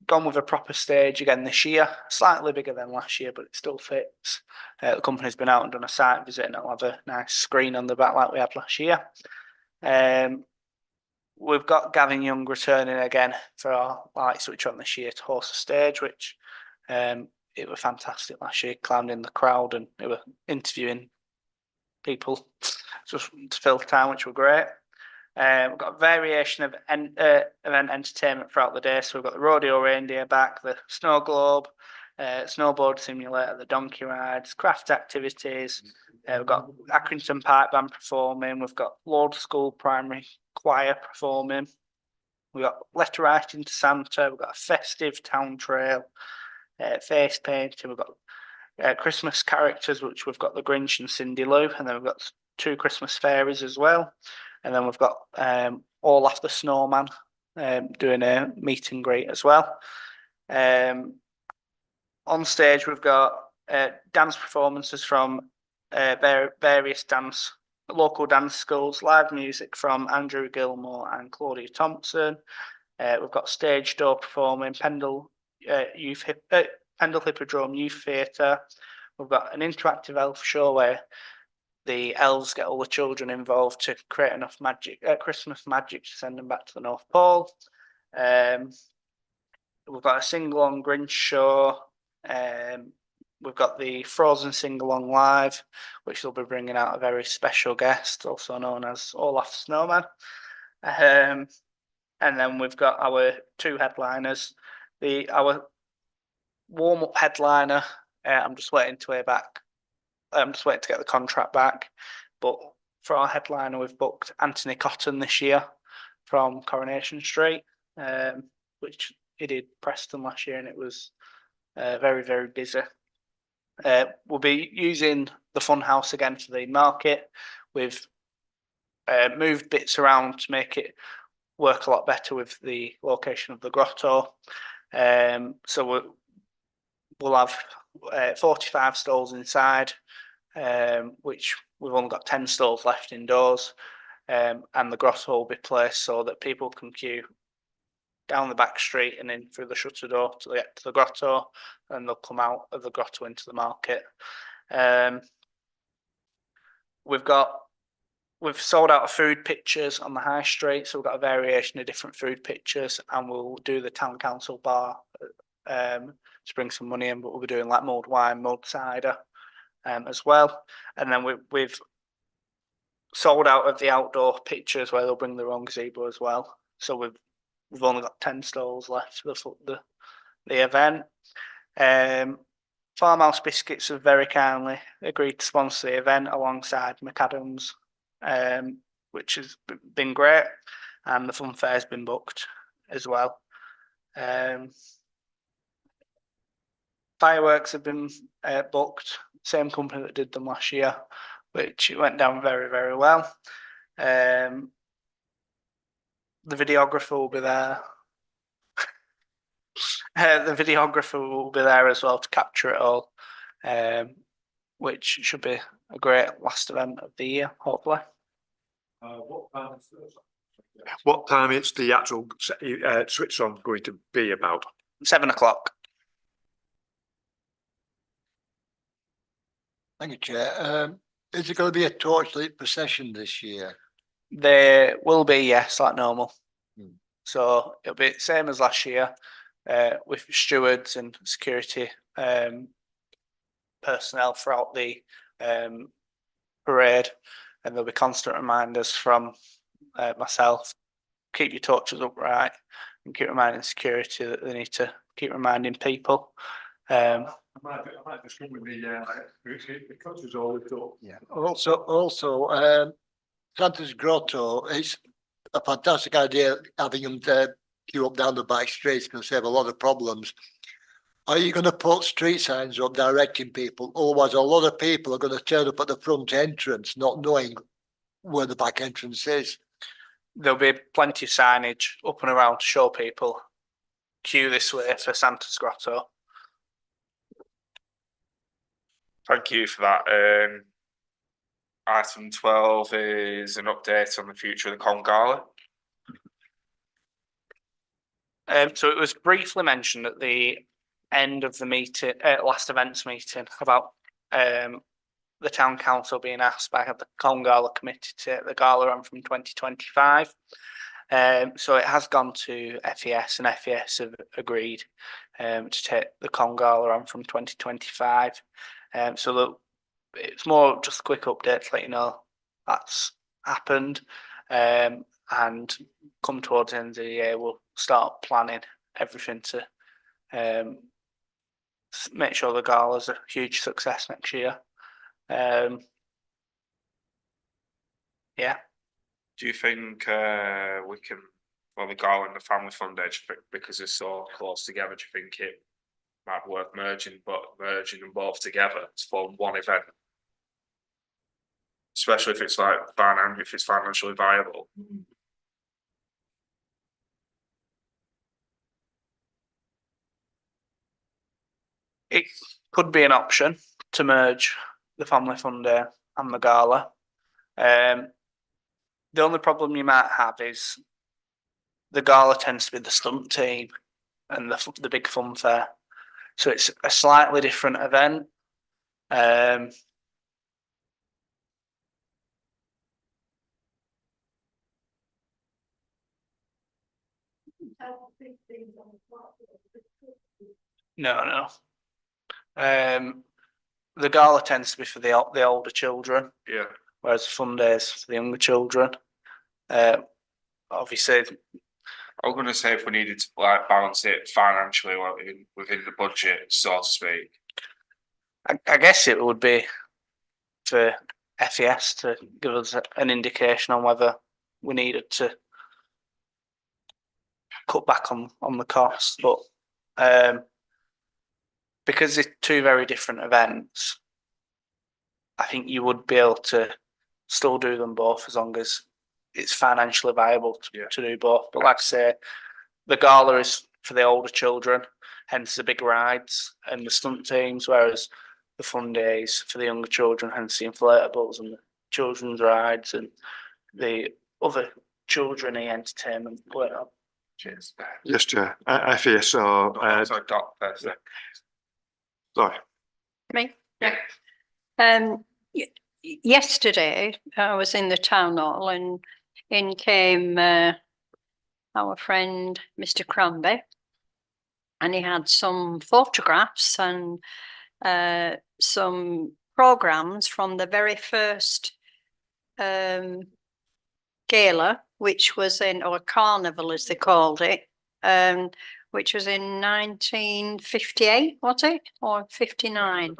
gone with a proper stage again this year, slightly bigger than last year, but it still fits. The company's been out and done a site visit and it'll have a nice screen on the back like we had last year. We've got Gavin Young returning again for our light switch on this year to host a stage, which it was fantastic last year, climbed in the crowd and they were interviewing people just to fill the time, which were great. We've got a variation of event entertainment throughout the day. So we've got the rodeo reindeer back, the snow globe, snowboard simulator, the donkey rides, craft activities. We've got Accrington Pipe Band performing. We've got Lord School Primary Choir performing. We've got letter writing to Santa. We've got a festive town trail, face painting. We've got Christmas characters, which we've got the Grinch and Cindy Lou, and then we've got 2 Christmas fairies as well. And then we've got Olaf the Snowman doing a meet and greet as well. On stage, we've got dance performances from various local dance schools, live music from Andrew Gilmore and Claudia Thompson. We've got stage door performing, Pendle Hippodrome Youth Theatre. We've got an interactive elf show where the elves get all the children involved to create enough magic, Christmas magic to send them back to the North Pole. We've got a sing-along Grinch show. We've got the Frozen Sing-along live, which will be bringing out a very special guest, also known as Olaf Snowman. And then we've got our 2 headliners. Our warm-up headliner, I'm just waiting to hear back. I'm just waiting to get the contract back. But for our headliner, we've booked Anthony Cotton this year from Coronation Street, which he did Preston last year, and it was very, very busy. We'll be using the fun house again for the market. We've moved bits around to make it work a lot better with the location of the grotto. So we'll have 45 stalls inside, which we've only got 10 stalls left indoors, and the grotto will be placed so that people can queue down the back street and in through the shutter door to get to the grotto, and they'll come out of the grotto into the market. We've sold out of food pictures on the high street, so we've got a variation of different food pictures, and we'll do the town council bar to bring some money in, but we'll be doing like mulled wine, mulled cider as well. And then we've sold out of the outdoor pictures where they'll bring their own gazebo as well. So we've only got 10 stalls left for the event. Farmhouse Biscuits have very kindly agreed to sponsor the event alongside McAdams, which has been great, and the fun fair's been booked as well. Fireworks have been booked, same company that did them last year, which went down very, very well. The videographer will be there. The videographer will be there as well to capture it all, which should be a great last event of the year, hopefully. What time is the actual switch on going to be about? 7 o'clock. Thank you, Chair. Is there going to be a torchlight procession this year? There will be, yes, like normal. Hmm. So it'll be same as last year, with stewards and security personnel throughout the parade, and there'll be constant reminders from myself: keep your torches upright, and keep reminding security that they need to keep reminding people. I might just come with the coaches always talk. Yeah. Also, Santa's Grotto, it's a fantastic idea having them queue up down the back streets, going to save a lot of problems. Are you going to put street signs up directing people? Otherwise, a lot of people are going to turn up at the front entrance, not knowing where the back entrance is. There'll be plenty of signage up and around to show people queue this way for Santa's Grotto. Thank you for that. Item 12 is an update on the future of the Con Gala. So it was briefly mentioned at the end of the meeting, last events meeting, about the town council being asked by the Con Gala committee to take the gala on from 2025. So it has gone to FES, and FES have agreed to take the Con Gala on from 2025. So it's more just a quick update to let you know that's happened. And come towards the end of the year, we'll start planning everything to make sure the gala's a huge success next year. Yeah. Do you think we can, well, the Gala and the Family Fun Day, because they're so close together, do you think it might be worth merging them both together to form one event? Especially if it's like if it's financially viable. It could be an option to merge the Family Fun Day and the gala. The only problem you might have is the gala tends to be the stunt team and the big fun fair, so it's a slightly different event. No. The gala tends to be for the older children, Yeah. whereas the fun days for the younger children. Obviously, I was going to say if we needed to like balance it financially within the budget, so to speak. I guess it would be for FES to give us an indication on whether we needed to cut back on the costs, but because it's two very different events, I think you would be able to still do them both as long as it's financially viable to do both. But like I say, the gala is for the older children, hence the big rides and the stunt teams, whereas the fun days for the younger children, hence the inflatables and the children's rides and the other children-y entertainment. Cheers. Yes, Chair. FES are, Sorry, Doc, first. sorry. Me? Yeah. Yesterday, I was in the town hall and in came our friend, Mr. Cranby, and he had some photographs and some programs from the very first gala, which was or carnival as they called it, which was in 1958, was it? Or 59?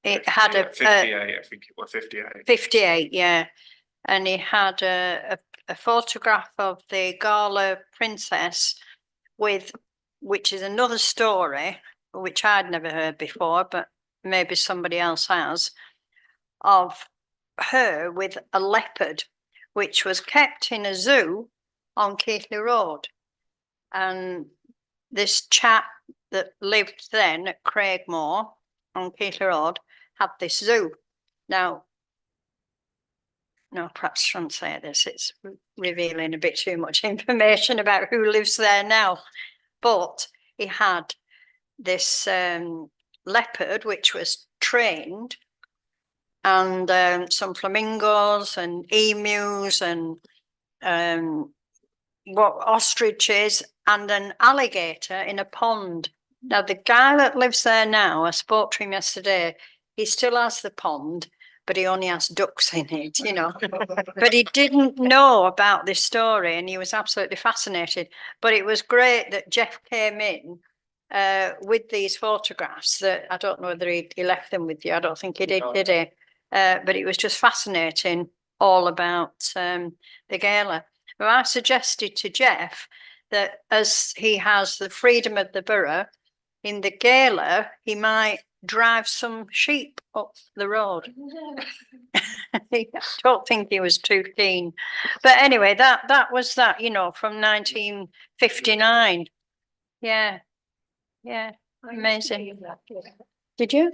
It had a 58, I think it was 58. 58, yeah. And he had a photograph of the Gala princess which is another story, which I'd never heard before, but maybe somebody else has, of her with a leopard, which was kept in a zoo on Keighley Road. And this chap that lived then at Craigmore on Keighley Road had this zoo. Now, no, perhaps I shouldn't say this. It's revealing a bit too much information about who lives there now. But he had this leopard, which was trained, and some flamingos and emus and ostriches and an alligator in a pond. Now, the guy that lives there now, I spoke to him yesterday, he still has the pond, but he only has ducks in it, you know. But he didn't know about this story and he was absolutely fascinated. But it was great that Jeff came in with these photographs that I don't know whether he left them with you. I don't think he did he? But it was just fascinating all about the gala. Well, I suggested to Jeff that as he has the freedom of the borough, in the gala, he might drive some sheep up the road. I don't think he was too keen. But anyway, that was that, you know, from 1959. Yeah. Yeah. Amazing. Did you?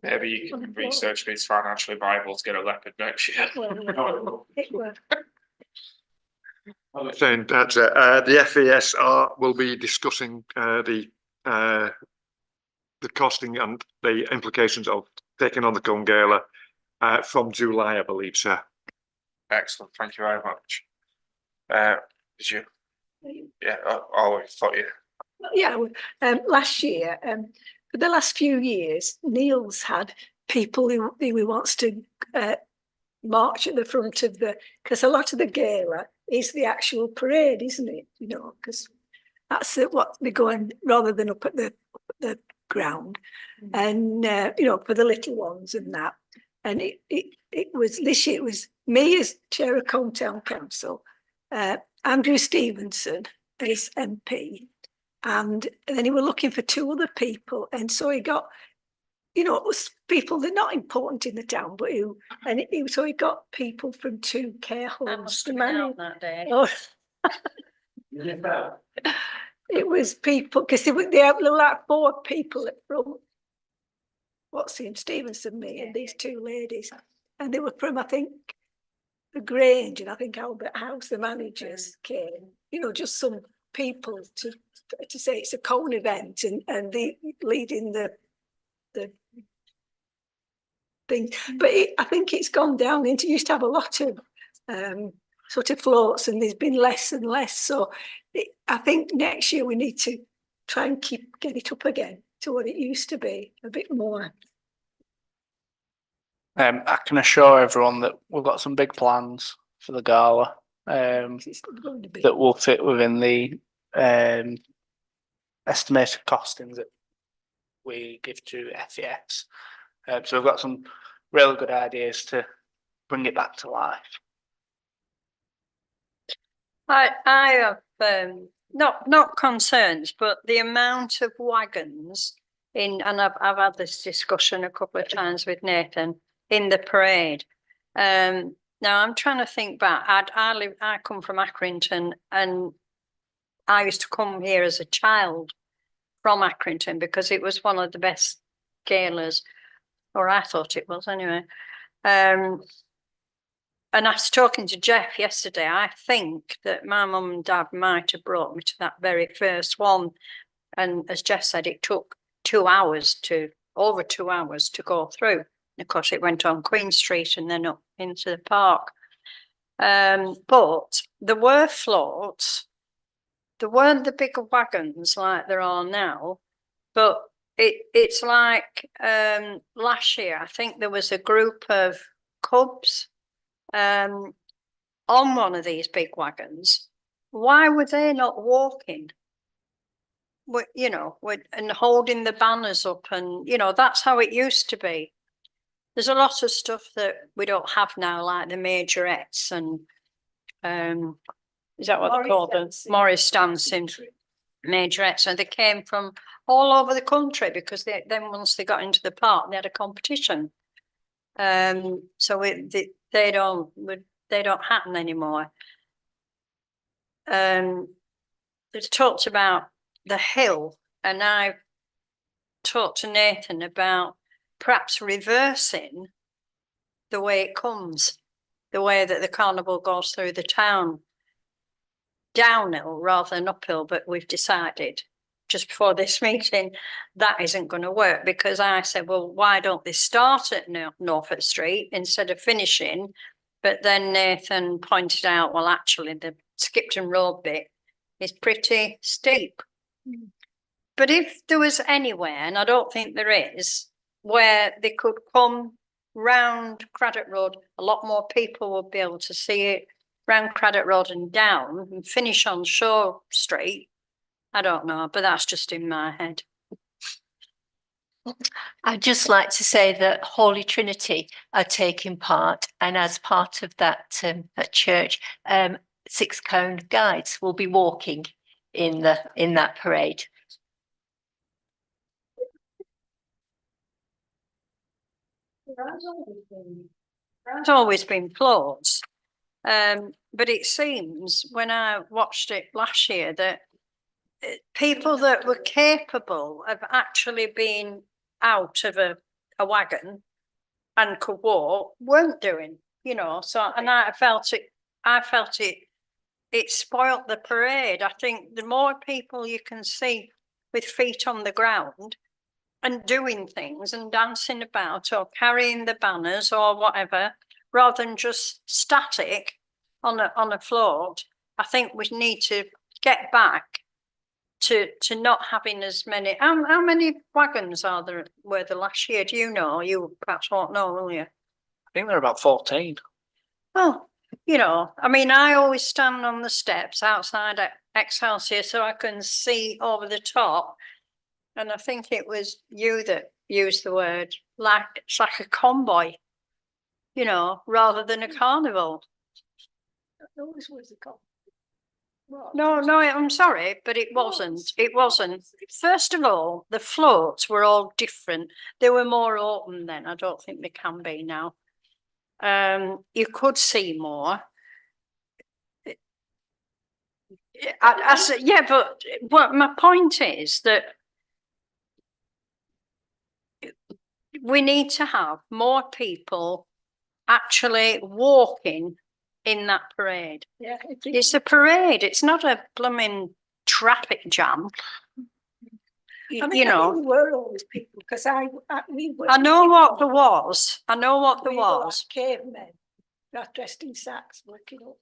Maybe you can research if it's financially viable to get a leopard next year. Saying that the FES will be discussing the costing and the implications of taking on the Cone Gala from July, I believe, sir. Excellent, thank you very much. Did you? Yeah, I thought you. Yeah, last year, for the last few years, Neil's had people who wants to march at the front of because a lot of the gala is the actual parade, isn't it? You know, because that's what they're going rather than up at the ground, and you know, for the little ones and that. And it was this year. It was me as chair of Colne Town Council, Andrew Stevenson as MP, and then he were looking for two other people, and so he got, you know, it was people that are not important in the town, but so he got people from two care homes to manage that day. Oh. It was people because they were like 4 people at front. What's him, Stevenson, me, and these 2 ladies, and they were from, I think, the Grange and I think Albert House. The managers came, you know, just some people to say it's a Colne event, and the leading the thing. But I think it's gone down into, used to have a lot of sort of floats, and there's been less and less. So I think next year we need to try and get it up again to what it used to be, a bit more. I can assure everyone that we've got some big plans for the gala that will fit within the estimated costings that we give to FES. So we've got some really good ideas to bring it back to life. I have not concerns, but the amount of wagons and I've had this discussion a couple of times with Nathan in the parade. Now I'm trying to think back. I come from Accrington, and I used to come here as a child from Accrington because it was one of the best galas, or I thought it was anyway. And I was talking to Jeff yesterday. I think that my mum and dad might have brought me to that very first one. And as Jeff said, it took over 2 hours to go through. And of course, it went on Queen Street and then up into the park. But there were floats. There weren't the bigger wagons like there are now. But it's like last year, I think there was a group of cubs on one of these big wagons, why were they not walking? You know, and holding the banners up, and you know, that's how it used to be. There's a lot of stuff that we don't have now, like the majorettes and is that what they call them? Morris dancing majorettes, and they came from all over the country because then once they got into the park, they had a competition. So they don't happen anymore. It's talked about the hill, and I talked to Nathan about perhaps reversing the way it comes, the way that the carnival goes through the town, downhill rather than uphill. But we've decided just before this meeting that isn't going to work, because I said, well, why don't they start at Norfolk Street instead of finishing? But then Nathan pointed out, well, actually the Skipton Road bit is pretty steep. But if there was anywhere, and I don't think there is, where they could come round Craddock Road, a lot more people would be able to see it round Craddock Road and down and finish on Shore Street. I don't know, but that's just in my head. I'd just like to say that Holy Trinity are taking part, and as part of that at church, 6 Cone guides will be walking in that parade. There's always been floats, but it seems when I watched it last year that people that were capable of actually being out of a wagon and could walk weren't doing, you know. So, and I felt it spoilt the parade. I think the more people you can see with feet on the ground and doing things and dancing about or carrying the banners or whatever, rather than just static on a float, I think we need to get back to not having as many. How many wagons were there last year? Do you know? You perhaps won't know, will you? I think they're about 14. Well, you know, I mean, I always stand on the steps outside Excelsior so I can see over the top. And I think it was you that used the word, like it's like a convoy, you know, rather than a carnival. It always was a convoy. No, I'm sorry, but it wasn't. It wasn't. First of all, the floats were all different. They were more open then. I don't think they can be now. You could see more. I said, yeah, but what my point is that we need to have more people actually walking in that parade. Yeah, it's a parade. It's not a blooming traffic jam. I mean, You know, there were always people because we were. I know what there was. I know what there We were was. like cavemen, not dressed in sacks, working up.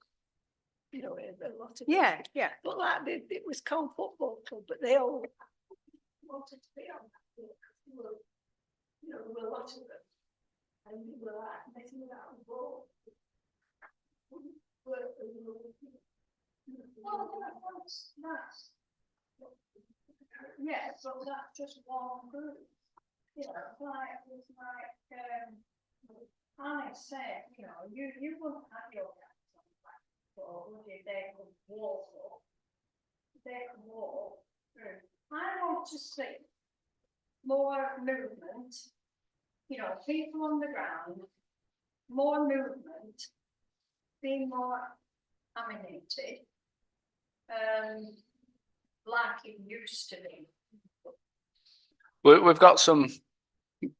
You know, a lot of Yeah. But like it was called football club, but they all wanted to be on that. You know, there were a lot of them, and we were like messing around the ball. Yeah, so that's just one group. You know, like it was like I said, you know, you wouldn't have your guys on the back, or would you? They could walk up. They could walk through. I want to see more movement. You know, people on the ground, more movement, being more animated, like it used to be. We've got some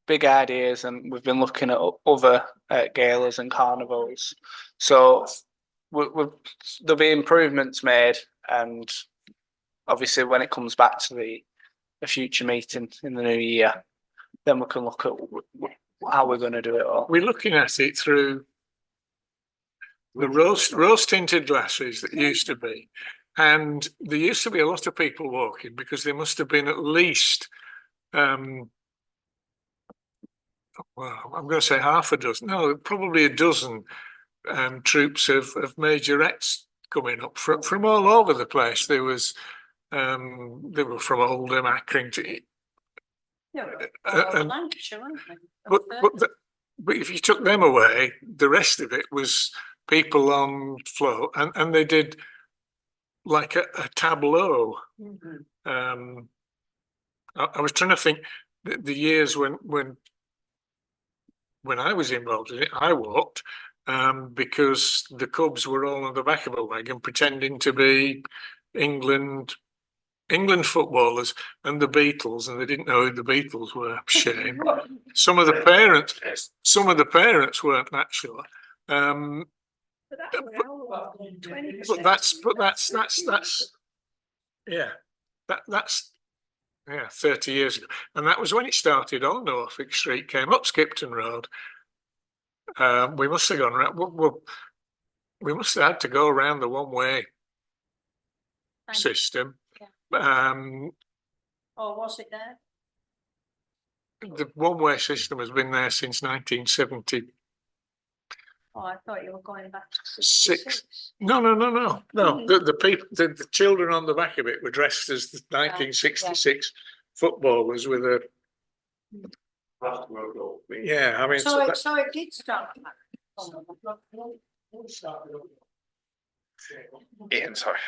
big ideas, and we've been looking at other galas and carnivals. So there'll be improvements made, and obviously when it comes back to the future meeting in the new year, then we can look at how we're going to do it all. We're looking at it through the rose tinted glasses that used to be, and there used to be a lot of people walking because there must have been at least well, I'm going to say half a dozen, no, probably a dozen troops of majorettes coming up from all over the place. They were from Oldham, Accrington. And- Lancashire, aren't they? but if you took them away, the rest of it was people on float, and they did like a tableau. I was trying to think the years when I was involved in it, I walked because the Cubs were all on the back of a wagon pretending to be England footballers and the Beatles, and they didn't know who the Beatles were. Shame. Some of the parents weren't that sure. But that's yeah, 30 years ago, and that was when it started on Norfolk Street, came up Skipton Road. We must have gone around. We must have had to go around the one-way system. Or was it there? The one-way system has been there since 1970. Oh, I thought you were going back to Six. No. The people, the children on the back of it were dressed as the 1966 footballers with a. Yeah, I mean. So it did start. Ian, sorry.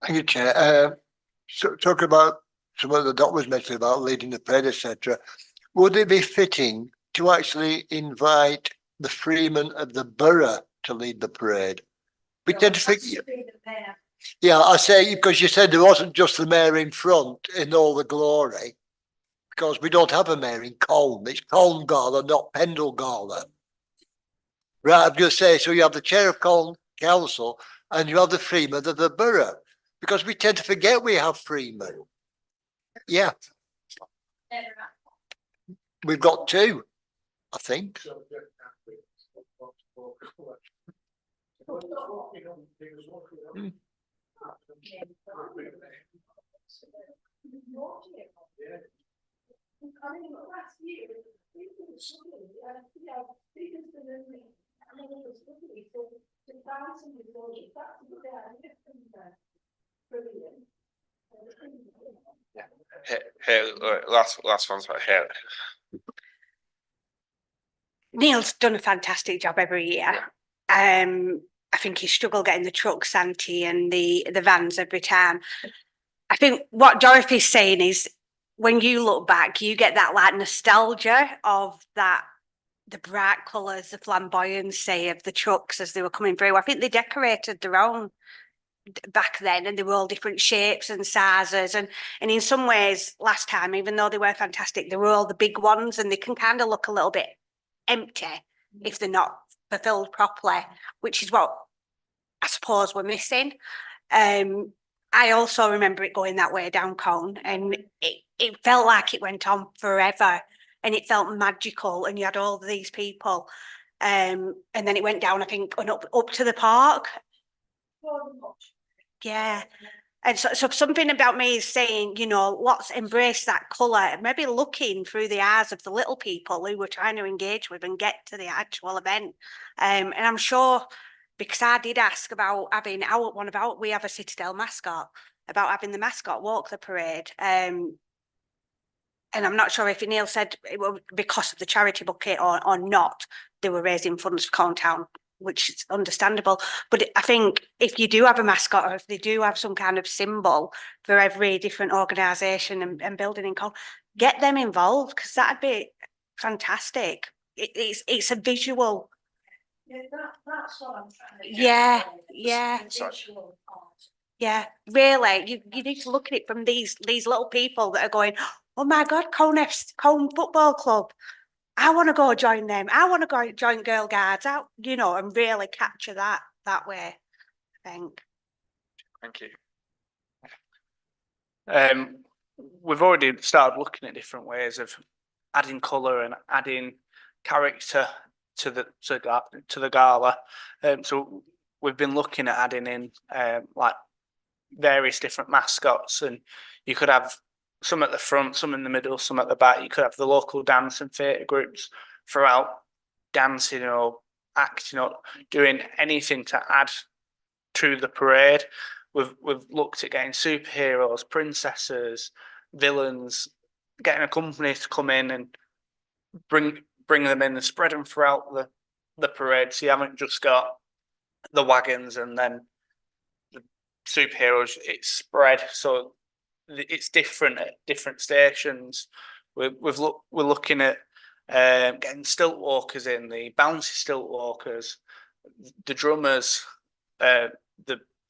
Thank you, Chair. So talking about some of the doctors mentioned about leading the parade, etc. Would it be fitting to actually invite the freemen of the borough to lead the parade? We tend to think, yeah, I say, because you said there wasn't just the mayor in front in all the glory, because we don't have a mayor in Colne. It's Colne Gala, not Pendle Gala. Right, I'm going to say, so you have the chair of Colne Council and you have the freemen of the borough, because we tend to forget we have freemen. Yeah. We've got two, I think. Here, last one's right here. Neil's done a fantastic job every year. I think he struggled getting the trucks, Santi, and the vans every time. I think what Dorothy's saying is when you look back, you get that like nostalgia of that, the bright colours, the flamboyancy of the trucks as they were coming through. I think they decorated their own back then, and they were all different shapes and sizes, and in some ways last time, even though they were fantastic, they were all the big ones, and they can kind of look a little bit empty if they're not fulfilled properly, which is what I suppose we're missing. I also remember it going that way down Colne, and it felt like it went on forever, and it felt magical, and you had all these people, and then it went down, I think, and up to the park. Yeah. And so something about me is saying, you know, let's embrace that colour, maybe looking through the eyes of the little people who we're trying to engage with and get to the actual event. And I'm sure, because I did ask about having we have a Citadel mascot, about having the mascot walk the parade. And I'm not sure if Neil said it was because of the charity bucket or not, they were raising funds for Colne Town, which is understandable. But I think if you do have a mascot, or if they do have some kind of symbol for every different organisation and building in Colne, get them involved, because that'd be fantastic. It's a visual. Yeah, that's what I'm trying to get. Yeah. Yeah, really, you need to look at it from these little people that are going, oh my God, Colne Football Club. I want to go join them. I want to go join Girl Guards out, you know, and really capture that way, I think. Thank you. We've already started looking at different ways of adding colour and adding character to the gala. So we've been looking at adding in like various different mascots, and you could have some at the front, some in the middle, some at the back. You could have the local dance and theatre groups throughout dancing or acting up, doing anything to add to the parade. We've looked at getting superheroes, princesses, villains, getting a company to come in and bring them in and spread them throughout the parade. So you haven't just got the wagons and then the superheroes. It's spread, so it's different at different stations. We're looking at getting stilt walkers in, the bouncy stilt walkers, the drummers, the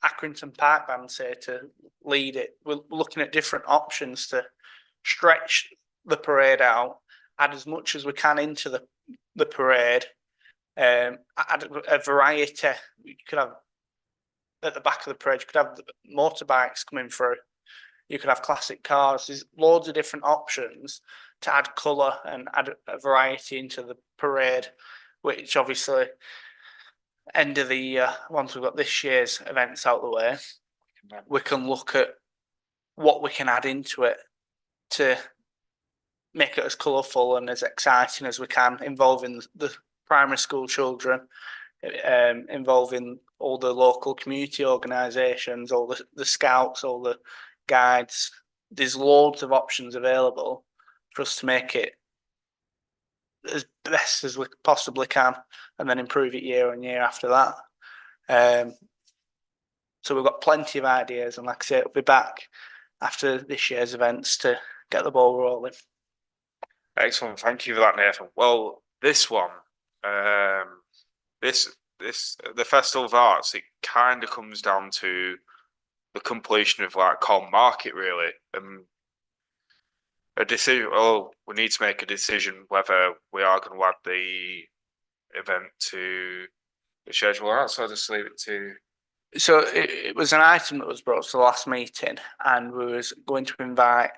Accrington Park Band say to lead it. We're looking at different options to stretch the parade out, add as much as we can into the parade, add a variety. You could have at the back of the parade, you could have motorbikes coming through. You could have classic cars. There's loads of different options to add colour and add a variety into the parade, which obviously end of the year, once we've got this year's events out the way, we can look at what we can add into it to make it as colourful and as exciting as we can, involving the primary school children, involving all the local community organisations, all the scouts, all the guides. There's loads of options available for us to make it as best as we possibly can, and then improve it year on year after that. So we've got plenty of ideas, and like I say, it'll be back after this year's events to get the ball rolling. Excellent, thank you for that, Nathan. Well, this one, the Festival of Arts, it kind of comes down to the completion of like Colne Market, really. A decision. Oh, we need to make a decision whether we are going to add the event to the schedule or not. So I'll just leave it to. So it was an item that was brought to the last meeting, and we was going to invite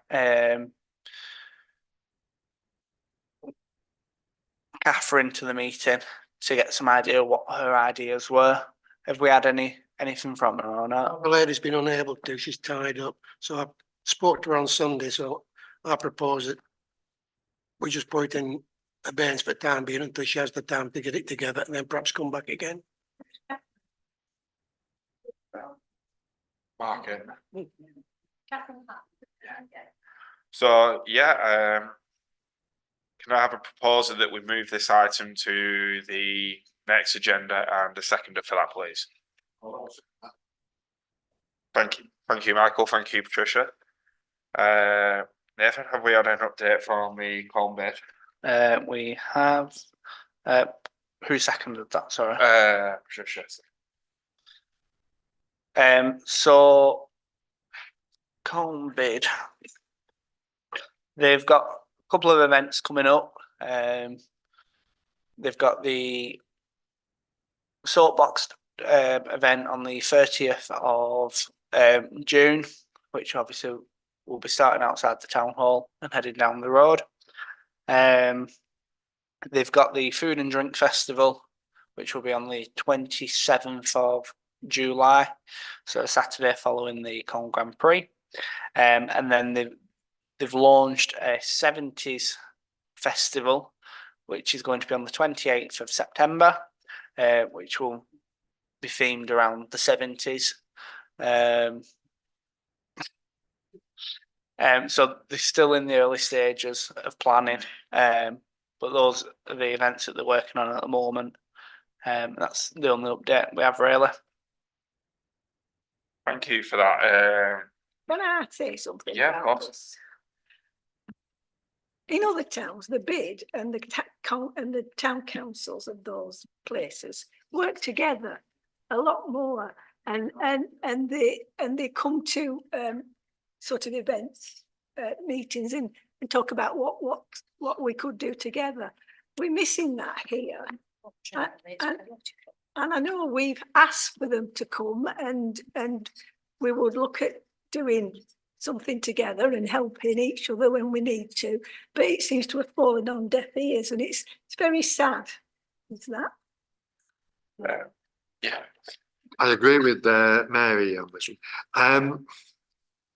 Catherine to the meeting to get some idea of what her ideas were. Have we had anything from her or not? The lady's been unable to, she's tied up. So I spoke to her on Sunday, so I propose that we just put it in abeyance for time being until she has the time to get it together, and then perhaps come back again. Market. So yeah, can I have a proposal that we move this item to the next agenda and a seconder for that, please? Thank you, Michael. Thank you, Patricia. Nathan, have we had an update from the Colne bid? We have. Who seconded that? Sorry. Patricia. So Colne bid. They've got a couple of events coming up. They've got the Soapbox event on the 30th of June, which obviously will be starting outside the town hall and heading down the road. They've got the Food and Drink Festival, which will be on the 27th of July, so Saturday following the Colne Grand Prix. And then they've launched a 70s festival, which is going to be on the 28th of September, which will be themed around the 70s. So they're still in the early stages of planning, but those are the events that they're working on at the moment. That's the only update we have, really. Thank you for that. Can I say something? Yeah, of about course. this? In other towns, the bid and the town councils of those places work together a lot more, and they come to sort of events, meetings, and talk about what we could do together. We're missing that here, and I know we've asked for them to come, and we would look at doing something together and helping each other when we need to, but it seems to have fallen on deaf ears, and it's very sad. Is that? Yeah. I agree with Mary on this one.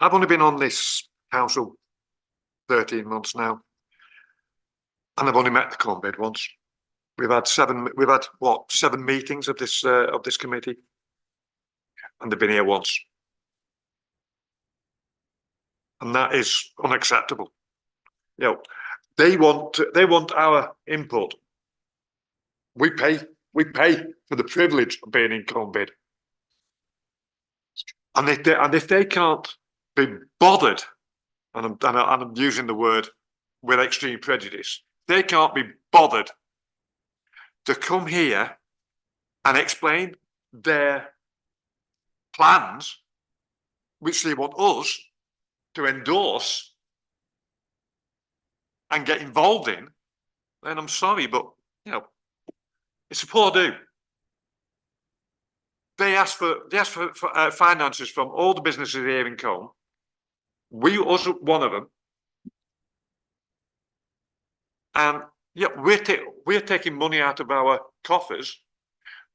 I've only been on this council 13 months now, and I've only met the Colne bid once. we've had what, 7 meetings of this committee? And they've been here once. And that is unacceptable. You know, they want our input. We pay for the privilege of being in Colbid. And if they can't be bothered, and I'm using the word with extreme prejudice, they can't be bothered to come here and explain their plans, which they want us to endorse and get involved in, then I'm sorry, but you know, it's a poor do. They asked for finances from all the businesses here in Colne. Us one of them, and yeah, we're taking money out of our coffers.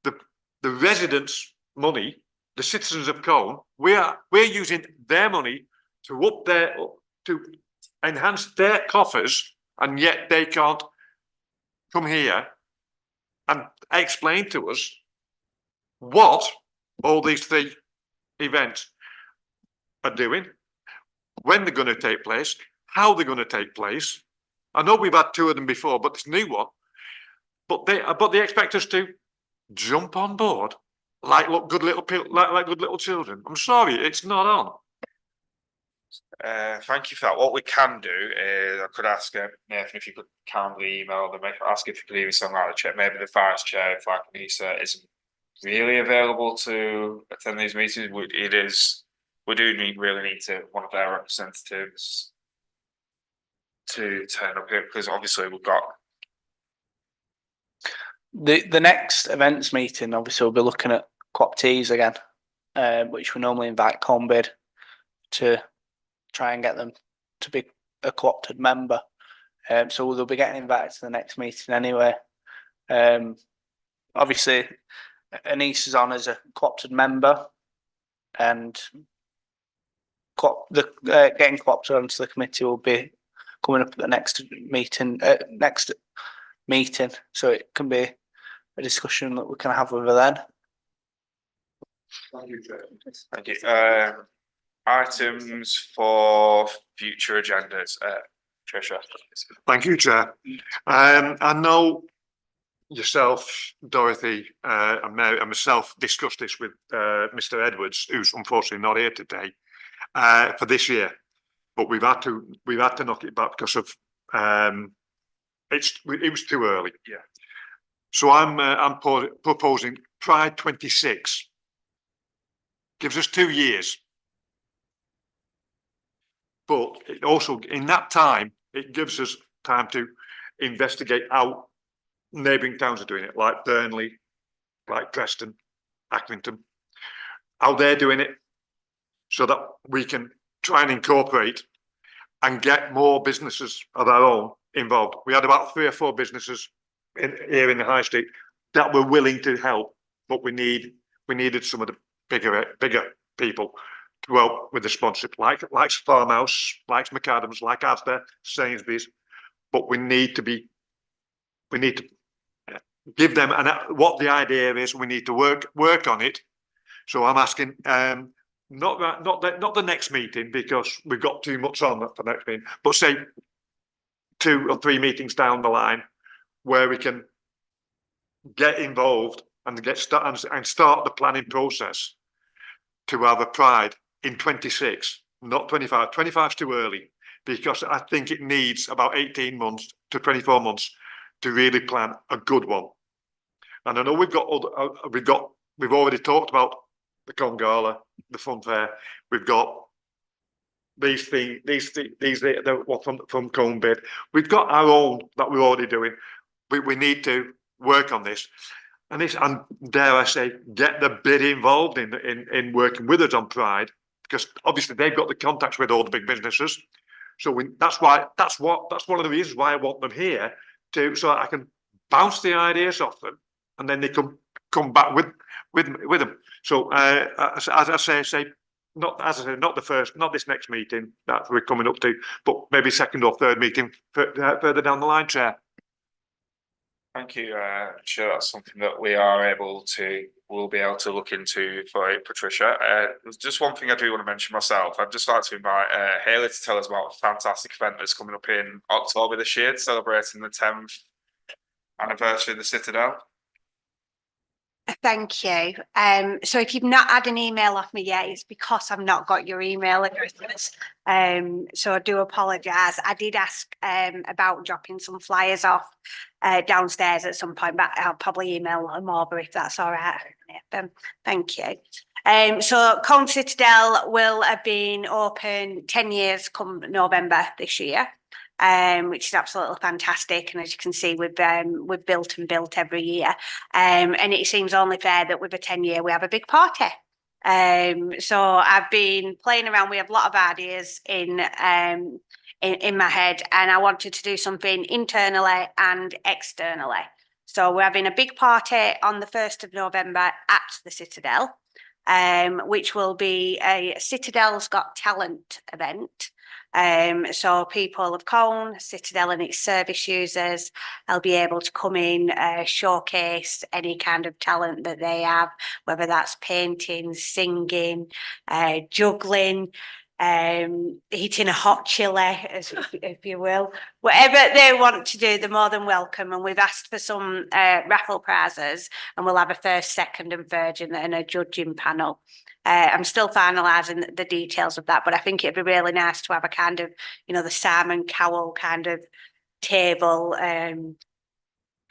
The residents' money, the citizens of Colne, we're using their money to enhance their coffers, and yet they can't come here and explain to us what all these 3 events are doing, when they're going to take place, how they're going to take place. I know we've had 2 of them before, but this new one, but they expect us to jump on board like good little children. I'm sorry, it's not on. Thank you for that. What we can do is I could ask Nathan if you could kindly email them, ask if you could even send out a check. Maybe the vice chair, if Lisa isn't really available to attend these meetings. We do really need one of their representatives to turn up here, because obviously we've got the next events meeting. Obviously, we'll be looking at co-op teas again, which we normally invite Colbid to try and get them to be a co-opted member. So they'll be getting invited to the next meeting anyway. Obviously, Anise is on as a co-opted member, and getting co-opted onto the committee will be coming up at the next meeting. So it can be a discussion that we can have with her then. Thank you. Items for future agendas. Tricia. Thank you, Chair. I know yourself, Dorothy, and Mary, and myself discussed this with Mr. Edwards, who's unfortunately not here today, for this year. But we've had to knock it back because of it was too early. Yeah. So I'm proposing Pride 26. Gives us 2 years. But it also, in that time, it gives us time to investigate how neighbouring towns are doing it, like Burnley, like Preston, Accrington, how they're doing it, so that we can try and incorporate and get more businesses of our own involved. We had about 3 or 4 businesses here in the High Street that were willing to help, but we needed some of the bigger people to help with the sponsorship, like Farmhouse, like McAdams, like Asda, Sainsbury's. But we need to give them what the idea is. We need to work on it. So I'm asking, not the next meeting, because we've got too much on for the next meeting, but say 2 or 3 meetings down the line where we can get involved and start the planning process to have a Pride in 26, not 25. 25 is too early, because I think it needs about 18 months to 24 months to really plan a good one. And I know we've already talked about the Colne Gala, the fun fair. We've got these from Colbid. We've got our own that we're already doing. We need to work on this. And dare I say, get the bid involved in working with us on Pride, because obviously they've got the contacts with all the big businesses. So that's one of the reasons why I want them here, so I can bounce the ideas off them, and then they can come back with them. So as I say, not this next meeting that we're coming up to, but maybe second or third meeting further down the line, Chair. Thank you. Sure, that's something that we'll be able to look into for you, Patricia. There's just one thing I do want to mention myself. I'd just like to invite Hayley to tell us about a fantastic event that's coming up in October this year, celebrating the 10th anniversary of the Citadel. Thank you. So if you've not had an email off me yet, it's because I've not got your email address. So I do apologise. I did ask about dropping some flyers off downstairs at some point, but I'll probably email them over if that's all right. Thank you. So Colne Citadel will have been open 10 years come November this year. Which is absolutely fantastic. And as you can see, we've built and built every year. And it seems only fair that with a 10-year, we have a big party. So I've been playing around. We have a lot of ideas in my head, and I wanted to do something internally and externally. So we're having a big party on the 1st of November at the Citadel, which will be a Citadel's Got Talent event. So people of Colne, Citadel and its service users, will be able to come in, showcase any kind of talent that they have, whether that's painting, singing, juggling, eating a hot chili, if you will. Whatever they want to do, they're more than welcome. And we've asked for some raffle prizes, and we'll have a first, second and third and a judging panel. I'm still finalising the details of that, but I think it'd be really nice to have a kind of, the Simon Cowell kind of table,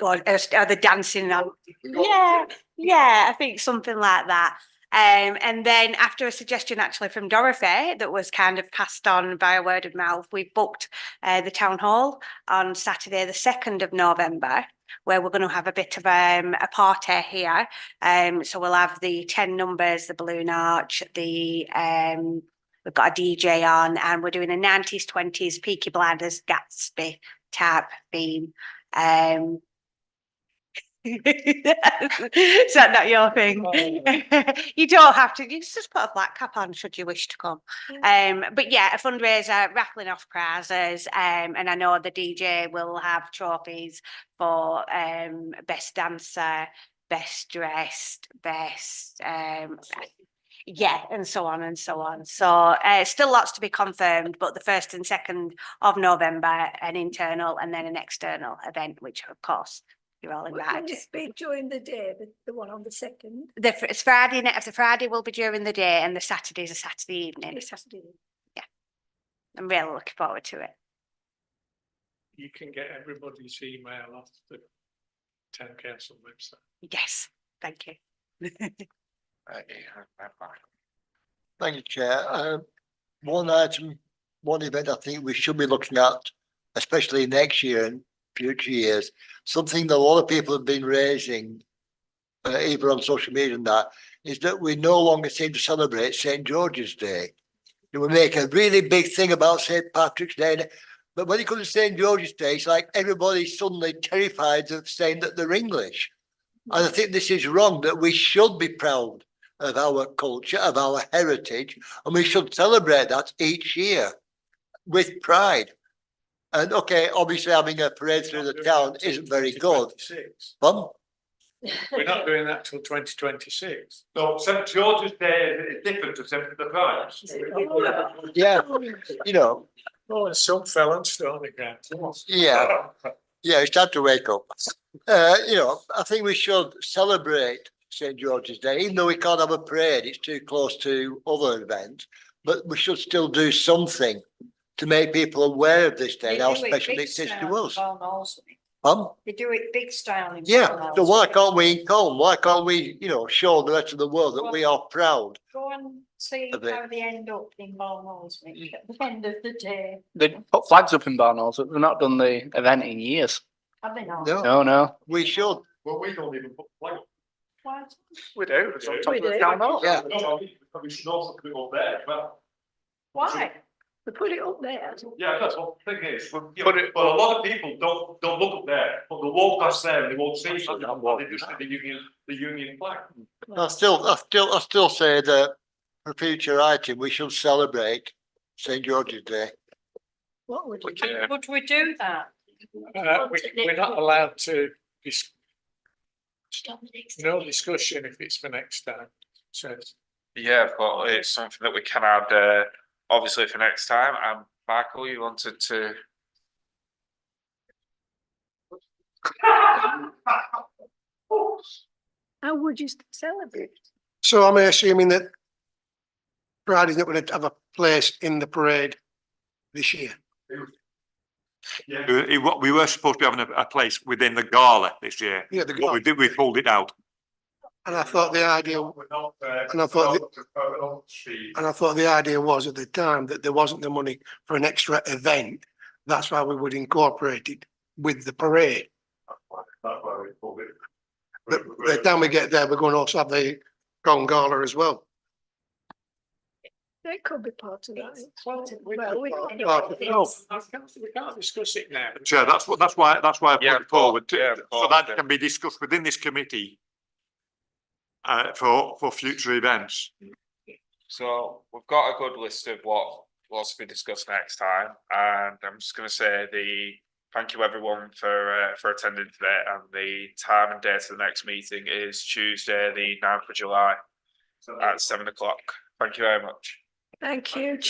or the dancing. Yeah, I think something like that. And then after a suggestion actually from Dorothy that was kind of passed on by a word of mouth, we booked the town hall on Saturday the 2nd of November, where we're going to have a bit of a party here. So we'll have the 10 numbers, the balloon arch, we've got a DJ on, and we're doing a 90s, 20s, Peaky Blinders, Gatsby type theme. Is that not your thing? You don't have to. You just put a black cap on should you wish to come. But yeah, a fundraiser, raffling off prizes, and I know the DJ will have trophies for best dancer, best dressed, best yeah, and so on and so on. So still lots to be confirmed, but the 1st and 2nd of November, an internal and then an external event, which of course you're all Will invited. this be during the day, the one on the 2nd? It's Friday. The Friday will be during the day, and the Saturday is a Saturday evening. It's Saturday. I'm really looking forward to it. You can get everybody's email off the town council website. Yes, thank you. Thank you, Chair. One item, one event I think we should be looking at, especially next year and future years, something that a lot of people have been raising, either on social media and that, is that we no longer seem to celebrate St. George's Day. We make a really big thing about St. Patrick's Day, but when it comes to St. George's Day, it's like everybody's suddenly terrified of saying that they're English. And I think this is wrong, that we should be proud of our culture, of our heritage, and we should celebrate that each year with pride. And okay, obviously having a parade through the town isn't very good. We're not doing that till 2026. No, St. George's Day is different to St. Patrick's. Yeah, Oh, and some fell on stony ground. yeah, it's time to wake up. I think we should celebrate St. George's Day, even though we can't have a parade, it's too close to other events, but we should still do something to make people aware of this day, how special it is to us. They do it big style. Yeah, so why can't we in Colne? Why can't we, show the rest of the world that we are proud? Go and see Of it. how they end up in Barnoldswick at the end of the day. They put flags up in Barnolds, but they've not done the event in years. Have they not? No, No. we should. Well, we don't even put flag up. Why? We do. It's on top We of the do. town hall. Yeah. We should also put it up there, but Why? We put it up there. yeah, that's what the thing is. But Put it- a lot of people don't look up there, but they walk past there and they won't see it. They just see the Union flag. I still say that for future item, we should celebrate St. George's Day. What would you Yeah. Would we do that? We're not allowed to No discussion if it's for next time. So Yeah, but it's something that we can add, obviously for next time. And Michael, you wanted to. How would you celebrate? So I'm assuming that Pride's not going to have a place in the parade this year. We were supposed to be having a place within the gala this year. Yeah, What we did, we pulled it out. and I thought the idea, and I thought the idea was at the time that there wasn't the money for an extra event. That's why we would incorporate it with the parade. But by the time we get there, we're going to also have the Crown Gala as well. That could be part of that. we can't discuss it now. Chair, that's why I put Yeah, it forward, yeah, so that can be discussed within this committee for future events. So we've got a good list of what's to be discussed next time, and I'm just going to say thank you everyone for attending today. And the time and date of the next meeting is Tuesday, the 9th of July at 7 o'clock. Thank you very much. Thank you, Chair.